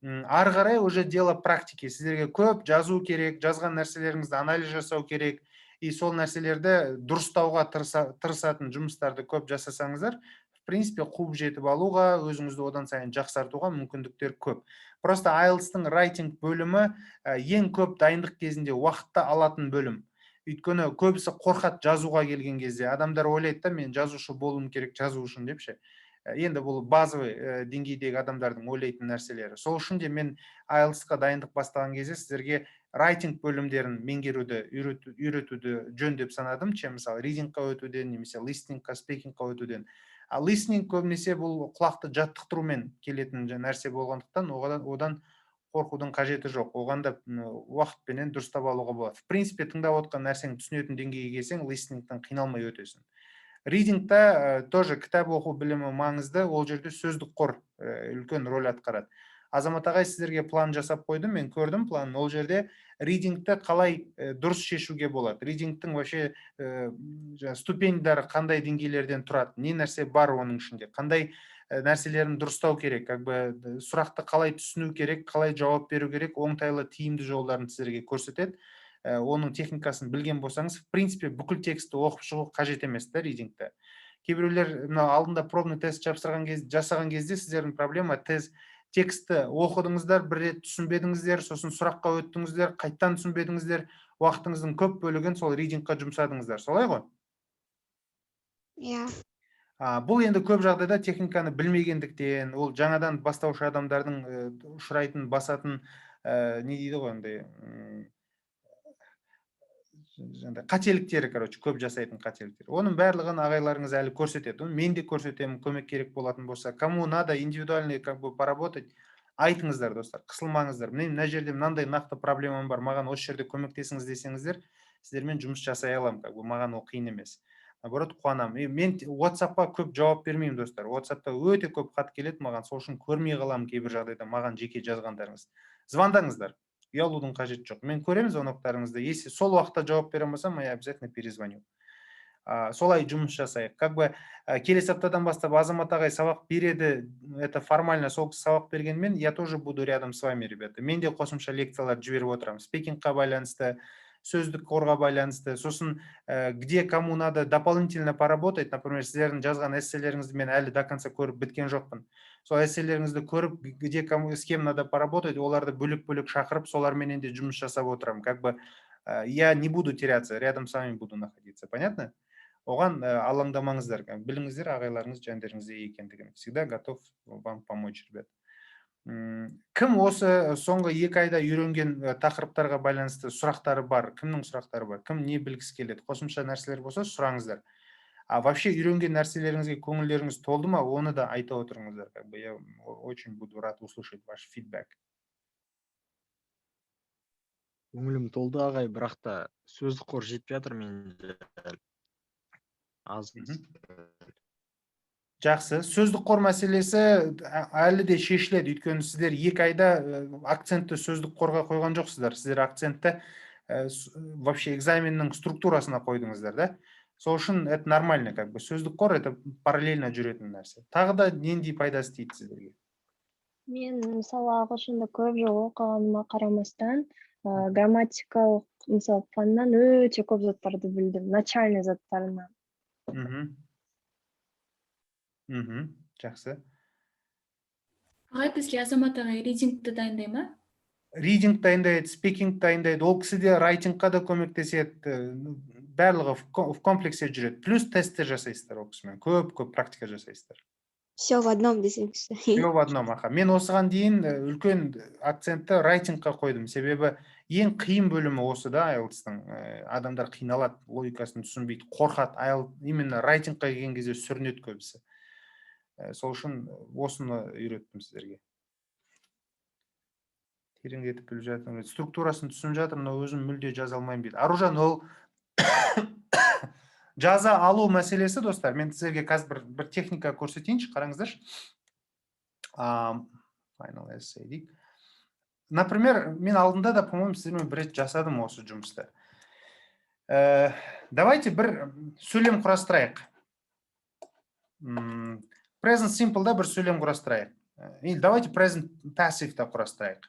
Ары қарай уже дело практики. Сіздерге көп жазу керек, жазған нәрселеріңізді анализ жасау керек. И сол нәрселерді дұрыстауға тырысатын жұмыстарды көп жасасаңыздар, в принципе, қуып жетіп алуға, өзіңізді одан сайын жақсартуға мүмкіндіктер көп. Просто IELTS-тың writing бөлімі ең көп дайындық кезінде уақытта алатын бөлім. Өйткені көбісі қорқат жазуға келген кезде. Адамдар ойлайды да, мен жазушы болуым керек жазу үшін депші. Енді бұл базовый деңгейдегі адамдардың ойлайтын нәрселері. Сол үшін де мен IELTS-қа дайындық бастаған кезде сіздерге writing бөлімдерін меңгеруді, үйретуді жөн деп санадым. Мысалы, reading-қа өтуден, немесе listening-қа, speaking-қа өтуден. Listening көбінесе бұл құлақты жаттықтырумен келетін нәрсе болғандықтан, одан қорқудың қажеті жоқ. Оғанда уақытпенен дұрыстап алуға болады. В принципе, тыңдап отқан нәрсені түсінетін деңгейге келсең, listening-тан қиналмай өтесің. Reading-та тоже кітап оқу білімі маңызды, ол жерде сөздік қор үлкен рөл атқарады. Азамат ағай сіздерге план жасап қойдым, мен көрдім планын, ол жерде reading-ті қалай дұрыс шешуге болады. Reading-тің вообще ступеньдері қандай деңгейлерден тұрады, не нәрсе бар оның ішінде, қандай нәрселерін дұрыстау керек, сұрақты қалай түсіну керек, қалай жауап беру керек, оңтайлы тиімді жолдарын сіздерге көрсетеді. Оның техникасын білген болсаңыз, в принципе, бүкіл тексті оқып шығу қажет емес та reading-ті. Кейбіреулер алдында пробный тест жасаған кезде сіздердің проблема тексті оқыдыңыздар, бір рет түсінбедіңіздер, сосын сұраққа өттіңіздер, қайттан түсінбедіңіздер, уақытыңыздың көп бөлігін сол reading-қа жұмсадыңыздар. Солай ғой? Yeah. Бұл енді көп жағдайда техниканы білмегендіктен, ол жаңадан бастаушы адамдардың ұшырайтын, басатын, не дейді ғой, қателіктері, көп жасайтын қателіктер. Оның барлығын ағайларыңыз әлі көрсетеді. Мен де көрсетемін, көмек керек болатын болса. Кому надо индивидуальный поработать, айтыңыздар, достар, қысылмаңыздар. Мына жерде мынандай нақты проблемам бар, маған осы жерде көмектесіңіз десеңіздер, сіздермен жұмыс жасай аламын, маған ол қиын емес. Наоборот, қуанамын. Мен WhatsApp-қа көп жауап бермеймін, достар. WhatsApp-та өте көп хат келеді маған, сол үшін көрмей қаламын кейбір жағдайда маған жеке жазғандарыңыз. Звондаңыздар. Ұялудың қажеті жоқ. Мен көремін звоноктарыңызды. Если сол уақытта жауап бере алмасам, я обязательно перезвоню. Солай жұмыс жасайық. Келесі аптадан бастап Азамат ағай сабақ береді, это формально сол сабақ бергенмен, я тоже буду рядом с вами, ребята. Мен де қосымша лекциялар жіберіп отырамын. Спикингқа байланысты, сөздік қорға байланысты, сосын где кому надо дополнительно поработать, например, сіздердің жазған эсселеріңізді мен әлі до конца көріп біткен жоқпын. Сол эсселеріңізді көріп, где кому с кем надо поработать, оларды бөлек-бөлек шақырып, соларменен де жұмыс жасап отырамын. Я не буду теряться, рядом с вами буду находиться. Понятно? Оған алаңдамаңыздар. Біліңіздер, ағайларыңыз жәндеріңізде екендігін. Всегда готов вам помочь, ребят. Кім осы соңғы 2 айда үйренген тақырыптарға байланысты сұрақтары бар? Кімнің сұрақтары бар? Кім не білгісі келеді? Қосымша нәрселер болса, сұраңыздар. Вообще үйренген нәрселеріңізге көңілдеріңіз толды ма? Оны да айта отырыңыздар. Я очень буду рад услышать ваш фидбэк. Көңілім толды ағай, бірақ та сөздік қор жетпей жатыр менде. Аз. Жақсы. Сөздік қор мәселесі әлі де шешіледі. Өйткені сіздер 2 айда акцентті сөздік қорға қойған жоқсыздар. Сіздер акцентті вообще экзаменнің структурасына қойдыңыздар, да? Сол үшін это нормально, сөздік қор это параллельно жүретін нәрсе. Тағы да нендей пайдасы тиді сіздерге? Мен мысалы ағылшынды көп жыл оқығаныма қарамастан, грамматикалық мысалы фаннан өте көп заттарды білдім, начальный заттарынан. Жақсы. Ағай, бізге Азамат ағай ридингті дайындай ма? Reading дайындайды, speaking дайындайды, ол кісі де writing-қа да көмектеседі, барлығы в комплексе жүреді. Плюс тесттер жасайсыздар ол кісімен, көп практика жасайсыздар. Все в одном десеңізші. Все в одном, аха. Мен осыған дейін үлкен акцентті writing-қа қойдым. Себебі ең қиын бөлімі осы да IELTS-тың. Адамдар қиналады, логикасын түсінбейді, қорқады. Именно writing-қа келген кезде сүрінеді көбісі. Сол үшін осыны үйреттім сіздерге. Тереңдетіп біліп жатырмын. Структурасын түсініп жатырмын, но өзім мүлде жаза алмаймын дейді. Аружан, ол жаза алу мәселесі, достар. Мен сіздерге қазір бір техника көрсетейінші, қараңыздаршы. Final essay дейік. Например, мен алдында да, по-моему, сіздермен бір рет жасадым осы жұмысты. Давайте бір сөйлем құрастырайық. Present simple да бір сөйлем құрастырайық. Или давайте present passive да құрастырайық.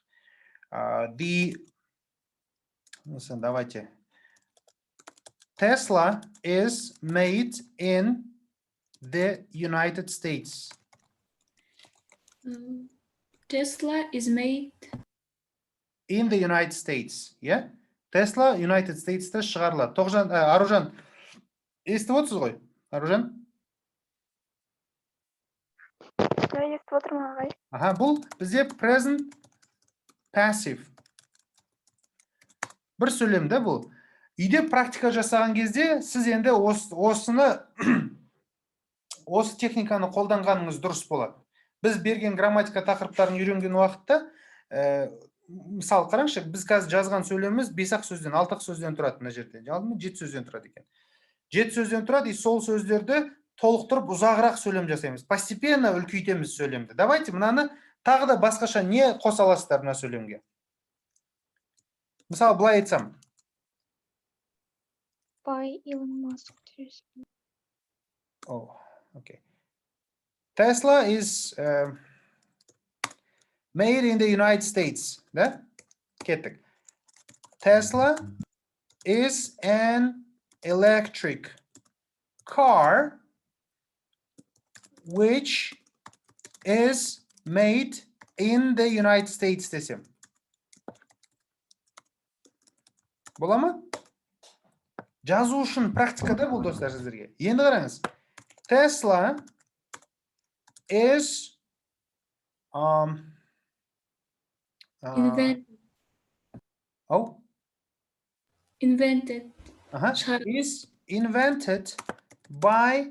Давайте. Tesla is made in the United States. Tesla is made in the United States. Yeah? Tesla United States-та шығарылады. Тоғжан, Аружан, естіп отырсыз ғой? Аружан? естіп отырмын ағай. Аха, бұл бізде present passive. Бір сөйлемді бұл. Үйде практика жасаған кезде сіз енді осы техниканы қолданғаныңыз дұрыс болады. Біз берген грамматика тақырыптарын үйренген уақытта, мысалы қараңызшы, біз қазір жазған сөйлеміміз 5-ақ сөзден, 6-ақ сөзден тұрады мына жерде. Жалпы 7 сөзден тұрады екен. 7 сөзден тұрады, и сол сөздерді толықтырып ұзағырақ сөйлем жасаймыз. Постепенно үлкейтеміз сөйлемді. Давайте мынаны тағы да басқаша не қоса аласыздар мына сөйлемге? Мысалы, былай айтсам. By Elon Musk. Oh, okay. Tesla is made in the United States. Да? Кеттік. Tesla is an electric car which is made in the United States десем. Бола ма? Жазу үшін практикада бұл достар сіздерге. Енді қараңыз. Tesla is Invented. Is invented by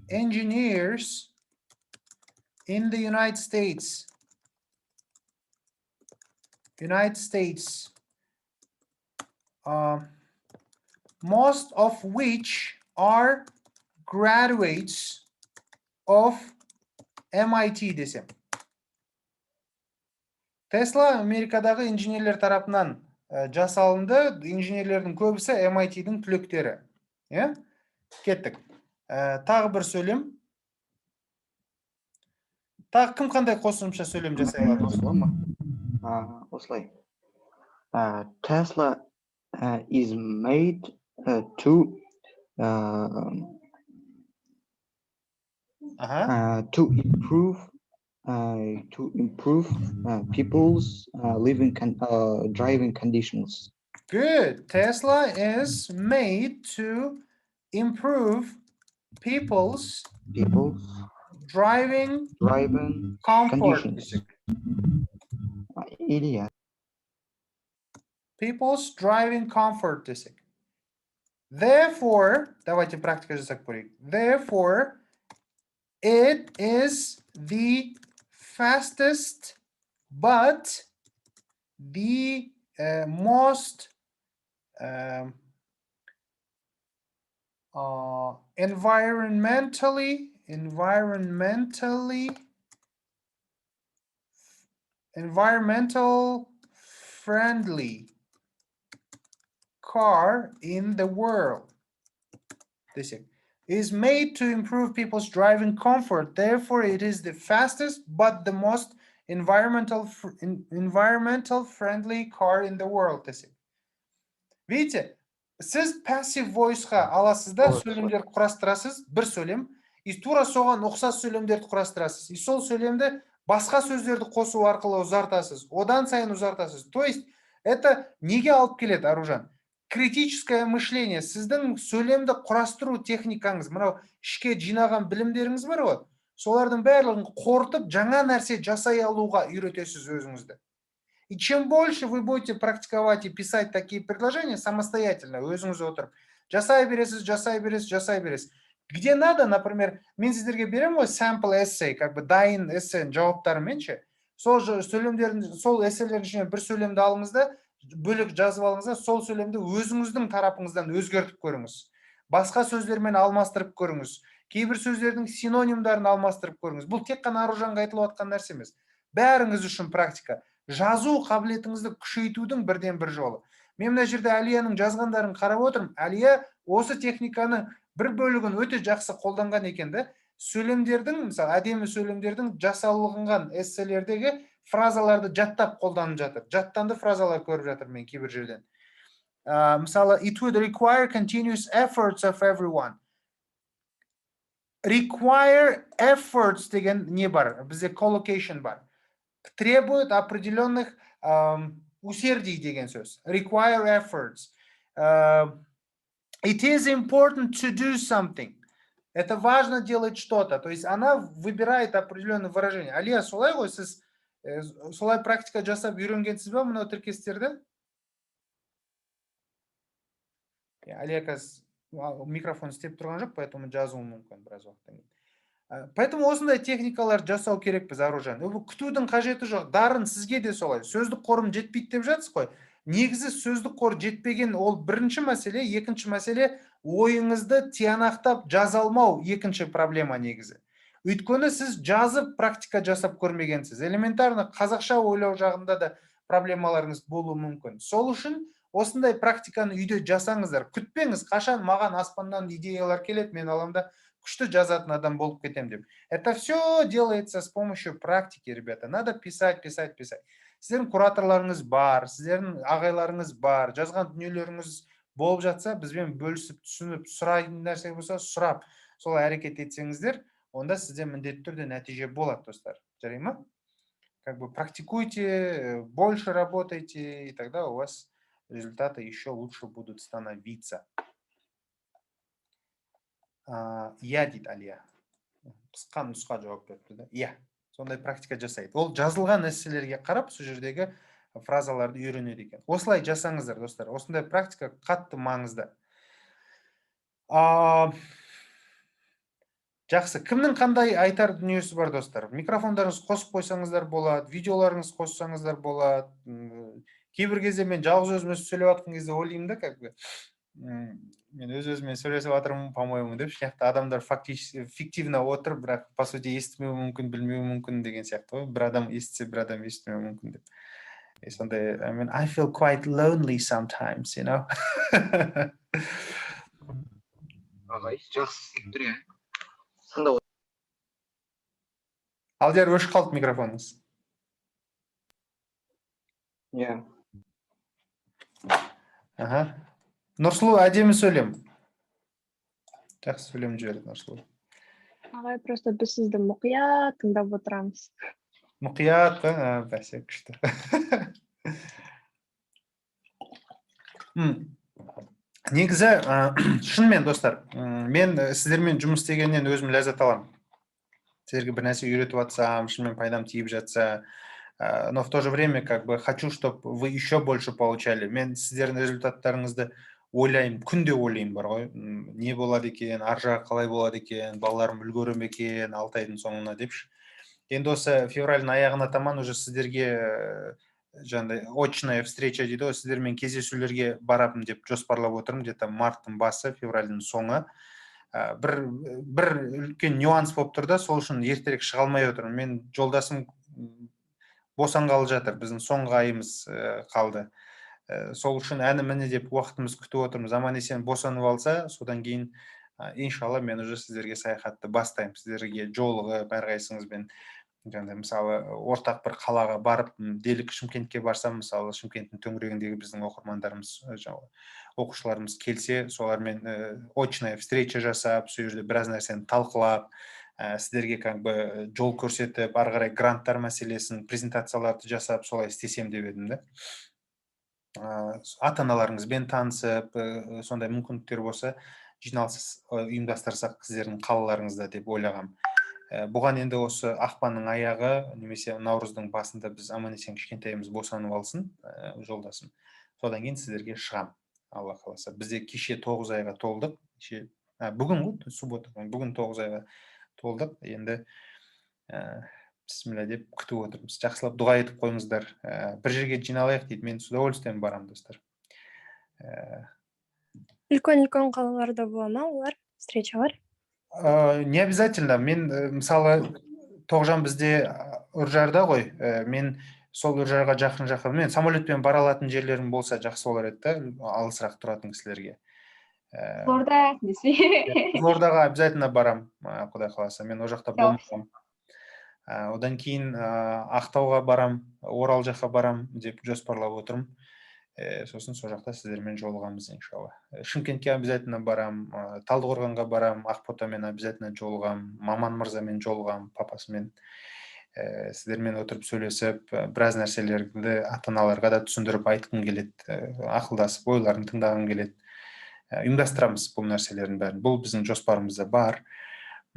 engineers in the United States. Most of which are graduates of MIT десем. Tesla Америкадағы инженерлер тарапынан жасалынды, инженерлердің көбісі MIT-дің түлектері. Кеттік. Тағы бір сөйлем. Тағы кім қандай қосымша сөйлем жасай алады? Осылай. Tesla is made to improve people's driving conditions. Good. Tesla is made to improve people's driving comfort. Conditions. Idiot. People's driving comfort десек. Therefore, давайте практика жасап көрейік. Therefore, it is the fastest but the most environmentally friendly car in the world. This is made to improve people's driving comfort. Therefore, it is the fastest but the most environmental friendly car in the world. Видите, сіз passive voice-ға аласыз да сөйлемдерді құрастырасыз, бір сөйлем, и тура соған ұқсас сөйлемдерді құрастырасыз. И сол сөйлемді басқа сөздерді қосу арқылы ұзартасыз, одан сайын ұзартасыз. То есть, это неге алып келеді, Аружан? Критическое мышление, сіздің сөйлемді құрастыру техникаңыз, мынау ішке жинаған білімдеріңіз бар ғой, солардың барлығын қорытып, жаңа нәрсе жасай алуға үйретесіз өзіңізді. И чем больше вы будете практиковать и писать такие предложения самостоятельно, өзіңіз отырып, жасай бересіз. Где надо, например, мен сіздерге берем ғой sample essay, как бы дайын эссенің жауаптарыменше, сол сөйлемдердің, сол эссейлердің ішіне бір сөйлемді алыңыз да, бөлік жазып алыңыз да, сол сөйлемді өзіңіздің тарапыңыздан өзгертіп көріңіз. Басқа сөздермен алмастырып көріңіз. Кейбір сөздердің синонимдарын алмастырып көріңіз. Бұл тек қана Аружанға айтылып жатқан нәрсе емес. Бәріңіз үшін практика. Жазу қабілетіңізді күшейтудің бірден бір жолы. Мен мына жерде Әлияның жазғандарын қарап отырмын. Әлия осы техниканы бір бөлігін өте жақсы қолданған екен де. Сөйлемдердің, мысалы, әдемі сөйлемдердің жасалынған эсселердегі фразаларды жаттап қолданып жатыр. Жаттанды фразалар көріп жатыр мен кейбір жерден. Мысалы, it would require continuous efforts of everyone. Require efforts деген не бар? Бізде collocation бар. Требует определенных усердий деген сөз. Require efforts. It is important to do something. Это важно делать что-то. То есть она выбирает определенное выражение. Алия, солай ғой сіз солай практика жасап үйренгенсіз бе мынау тіркестерді? Алия қазір микрофон істеп тұрған жоқ, поэтому жазуы мүмкін біраз уақыттан кейін. Поэтому осындай техникалар жасау керек біз Аружан. Күтудің қажеті жоқ. Дарын сізге де солай. Сөздік қорым жетпейді деп жатсыз ғой. Негізі сөздік қор жетпеген ол бірінші мәселе, екінші мәселе ойыңызды тиянақтап жаза алмау екінші проблема негізі. Өйткені сіз жазып практика жасап көрмегенсіз. Элементарно қазақша ойлау жағында да проблемаларыңыз болуы мүмкін. Сол үшін осындай практиканы үйде жасаңыздар. Күтпеңіз, қашан маған аспаннан идеялар келеді, мен аламда күшті жазатын адам болып кетем деп. Это все делается с помощью практики, ребята. Надо писать. Сіздердің кураторларыңыз бар, сіздердің ағайларыңыз бар, жазған дүниелеріңіз болып жатса, бізбен бөлісіп, түсініп, сұрайтын нәрсе болса, сұрап, солай әрекет етсеңіздер, онда сізде міндетті түрде нәтиже болады, достар. Жарай ма? Как бы практикуйте, больше работайте, и тогда у вас результаты еще лучше будут становиться. Я дейді Алия. Қысқа нұсқа жауап берді. Я. Сондай практика жасайды. Ол жазылған нәрселерге қарап, сол жердегі фразаларды үйренеді екен. Осылай жасаңыздар, достар. Осындай практика қатты маңызды. Жақсы. Кімнің қандай айтар дүниесі бар, достар? Микрофондарыңыз қосып қойсаңыздар болады, видеоларыңыз қоссаңыздар болады. Кейбір кезде мен жалғыз өзіме сөйлеп жатқан кезде ойлаймын да, как бы мен өз-өзіме сөйлесіп жатырмын, по-моему, деп сияқты адамдар фиктивно отырып, бірақ по сути естімеуі мүмкін, білмеуі мүмкін деген сияқты ғой. Бір адам естісе, бір адам естімеуі мүмкін деп. Сондай, I feel quite lonely sometimes, you know. Ағай, жақсы тұр, Сонда Алдияр, өшіп қалды микрофоныңыз. Ага. Нұрсұлу, әдемі сөйлем. Жақсы сөйлем жіберді Нұрсұлу. Ағай, просто біз сізді мұқият тыңдап отырамыз. Мұқият, бәсе күшті. Негізі, шынымен, достар, мен сіздермен жұмыс істегеннен өзім ләззат аламын. Сіздерге бір нәрсе үйретіп жатсам, шынымен пайдам тиіп жатса, но в то же время как бы хочу, чтобы вы еще больше получали. Мен сіздердің результаттарыңызды ойлаймын, күнде ойлаймын бар ғой. Не болады екен, ар жағы қалай болады екен, балаларым үлгере ме екен 6 айдың соңына депші. Енді осы февральдың аяғына таман уже сіздерге жаңағыдай очная встреча дейді ғой, сіздермен кездесулерге барамын деп жоспарлап отырмын, где-то марттың басы, февральдың соңы. Бір үлкен нюанс болып тұр да, сол үшін ертерек шыға алмай отырмын. Мен жолдасым босанғалы жатыр, біздің соңғы айымыз қалды. Сол үшін әні міне деп уақытымыз күтіп отырмыз. Аман-есен босанып алса, содан кейін иншалла мен уже сіздерге саяхатты бастаймын. Сіздерге жолығып, әрқайсыңызбен мысалы ортақ бір қалаға барып, делік Шымкентке барсам, мысалы Шымкенттің төңірегіндегі біздің оқырмандарымыз, оқушыларымыз келсе, солармен очная встреча жасап, сол жерде біраз нәрсені талқылап, сіздерге как бы жол көрсетіп, ары қарай гранттар мәселесін, презентацияларды жасап, солай істесем деп едім да. Ата-аналарыңызбен танысып, сондай мүмкіндіктер болса, жиналыс ұйымдастырсақ сіздердің қалаларыңызда деп ойлағам. Бұған енді осы ақпанның аяғы, немесе наурыздың басында біз аман-есен кішкентайымыз босанып алсын, жолдасым. Содан кейін сіздерге шығам, Алла қаласа. Бізде кеше 9 айға толдық. Бүгін ғой, суббота, бүгін 9 айға толдық. Енді бісміллә деп күтіп отырмыз. Жақсылап дұға етіп қойыңыздар. Бір жерге жиналайық дейді. Мен с удовольствием барам, достар. Үлкен-үлкен қалаларда бола ма олар, встречалар? Не обязательно. Мен, мысалы, Тоғжан бізде Үржарда ғой. Мен сол Үржарға жақын, мен самолетпен бара алатын жерлерім болса жақсы болар еді, алысырақ тұратын кісілерге. Қызылорда десе. Қызылордаға обязательно барам, Құдай қаласа. Мен о жақта болмағам. Одан кейін Ақтауға барам, Орал жаққа барам деп жоспарлап отырмын. Сосын сол жақта сіздермен жолығамыз, иншалла. Шымкентке обязательно барам, Талдықорғанға барам, Ақботамен обязательно жолығам, Маман мырзамен жолығам, папасымен. Сіздермен отырып сөйлесіп, біраз нәрселерді ата-аналарға да түсіндіріп айтқым келеді, ақылдасып, ойларын тыңдағым келеді. Ұйымдастырамыз бұл нәрселердің бәрін. Бұл біздің жоспарымызда бар.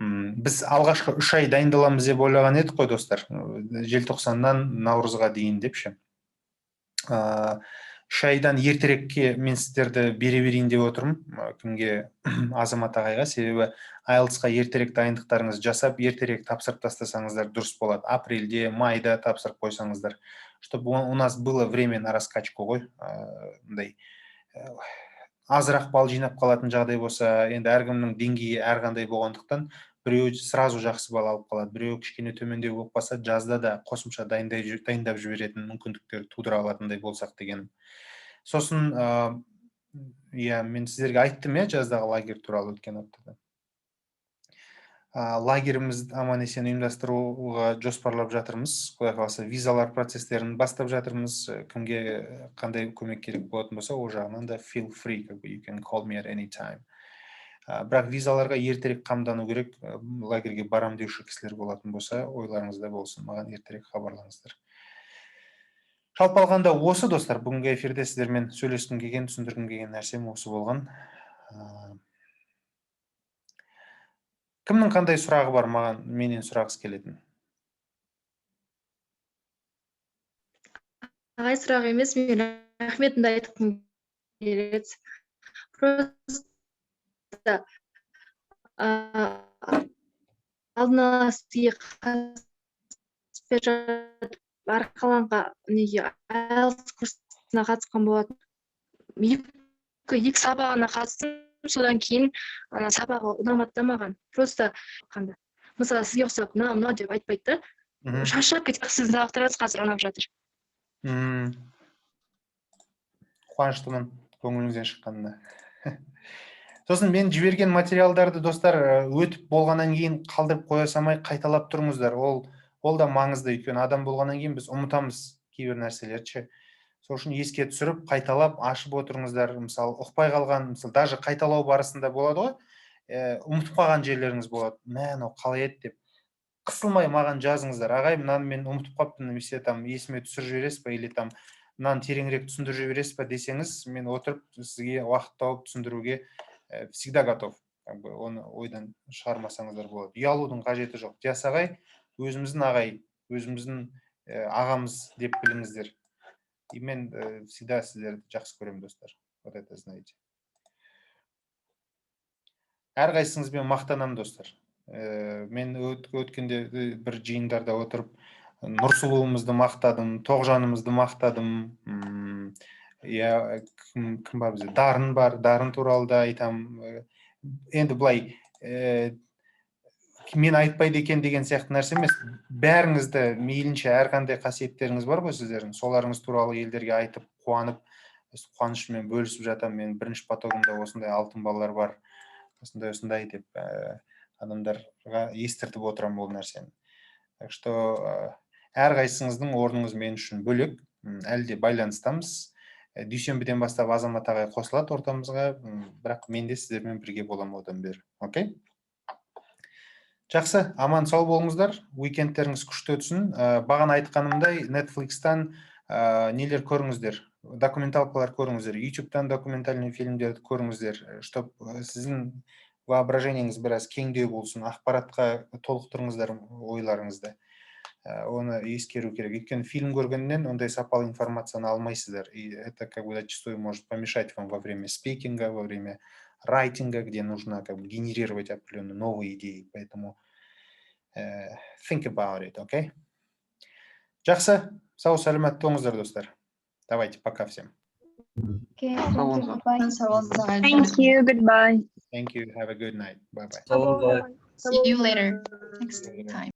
Біз алғашқы 3 ай дайындаламыз деп ойлаған едік қой достар. Желтоқсаннан наурызға дейін депші. 3 айдан ертерекке мен сіздерді бере берейін деп отырмын. Кімге? Азамат ағайға. Себебі IELTS-қа ертерек дайындықтарыңыз жасап, ертерек тапсырып тастасаңыздар дұрыс болады. Апрельде, майда тапсырып қойсаңыздар. Чтобы у нас было время на раскачку ғой. Азырақ балл жинап қалатын жағдай болса, енді әркімнің деңгейі әрқандай болғандықтан, біреу сразу жақсы балл алып қалады, біреу кішкене төмендеу болып қалса, жазда да қосымша дайындап жіберетін мүмкіндіктер тудыра алатындай болсақ дегенім. Сосын, мен сіздерге айттым, жаздағы лагерь туралы өткен аптада. Лагеріміз аман есен ұйымдастыруға жоспарлап жатырмыз. Құдай қаласа визалар процестерін бастап жатырмыз. Кімге қандай көмек керек болатын болса, ол жағынан да feel free, you can call me at any time. Бірақ визаларға ертерек қамдану керек. Лагерге барам деуші кісілер болатын болса, ойларыңызда болсын, маған ертерек хабарлаңыздар. Жалпы алғанда осы достар, бүгінгі эфирде сіздермен сөйлескім келген, түсіндіргім келген нәрсем осы болған. Кімнің қандай сұрағы бар маған, менен сұрағысы келетін? Ағай сұрақ емес, мен рахметімді айтқым келеді. Просто алдын ала сізге арқаланға IELTS курсына қатысқан болатын. Екі сабағына қатыстым. Содан кейін сабағы ұнаматтамаған. Просто қандай. Мысалы, сізге ұқсап, мынау деп айтпайды. Шаршап кетіп, сіздің сабақтарыңыз қазір ұнап жатыр. Қуаныштымын көңіліңізден шыққанына. Сосын мен жіберген материалдарды достар өтіп болғаннан кейін қалдырып қоя салмай қайталап тұрыңыздар. Ол да маңызды, өйткені адам болғаннан кейін біз ұмытамыз кейбір нәрселерді. Сол үшін еске түсіріп, қайталап, ашып отырыңыздар. Мысалы, ұқпай қалған, мысалы, даже қайталау барысында болады ғой, ұмытып қалған жерлеріңіз болады. Мә, қалай еді деп. Қысылмай маған жазыңыздар. Ағай, мынаны мен ұмытып қалыппын, немесе есіме түсіріп жібересіз бе, или мынаны тереңірек түсіндіріп жібересіз бе десеңіз, мен отырып сізге уақыт тауып түсіндіруге всегда готов. Оны ойдан шығармасаңыздар болады. Ұялудың қажеті жоқ. Жас ағай, өзіміздің ағай, өзіміздің ағамыз деп біліңіздер. И мен всегда сіздерді жақсы көремін, достар. Вот это знаете. Әрқайсыңызбен мақтанамын, достар. Мен өткенде бір жиындарда отырып, Нұрсұлуымызды мақтадым, Тоғжанымызды мақтадым. Кім бар бізде? Дарын бар, Дарын туралы да айтам. Енді былай, мен айтпайды екен деген сияқты нәрсе емес. Бәріңізді мейлінше әрқандай қасиеттеріңіз бар ғой сіздердің. Соларыңыз туралы елдерге айтып, қуанып, қуанышымен бөлісіп жатам. Мен бірінші потогымда осындай алтын балалар бар, осындай деп адамдарға естіртіп отырам бұл нәрсені. Так что әрқайсыңыздың орныңыз мен үшін бөлек, әлде байланыстамыз. Дүйсенбіден бастап Азамат ағай қосылады ортамызға, бірақ мен де сіздермен бірге болам одан бері. Окей? Жақсы, аман сау болыңыздар. Уикендтеріңіз күшті өтсін. Бағана айтқанымдай, Netflix-тан нелер көріңіздер, документалкалар көріңіздер, YouTube-тан документальный фильмдерді көріңіздер, чтоб сіздің воображениеңіз біраз кеңдеу болсын, ақпаратқа толықтырыңыздар ойларыңызды. Оны ескеру керек. Өйткені фильм көргеннен ондай сапалы информацияны алмайсыздар. И это зачастую может помешать вам во время спикинга, во время райтинга, где нужно генерировать определенные новые идеи. Поэтому think about it, okay? Жақсы, сау саламат болыңыздар, достар. Давайте, пока всем. Okay, Thank you, goodbye. Thank you, have a good night. Bye-bye. Bye. See you later next time.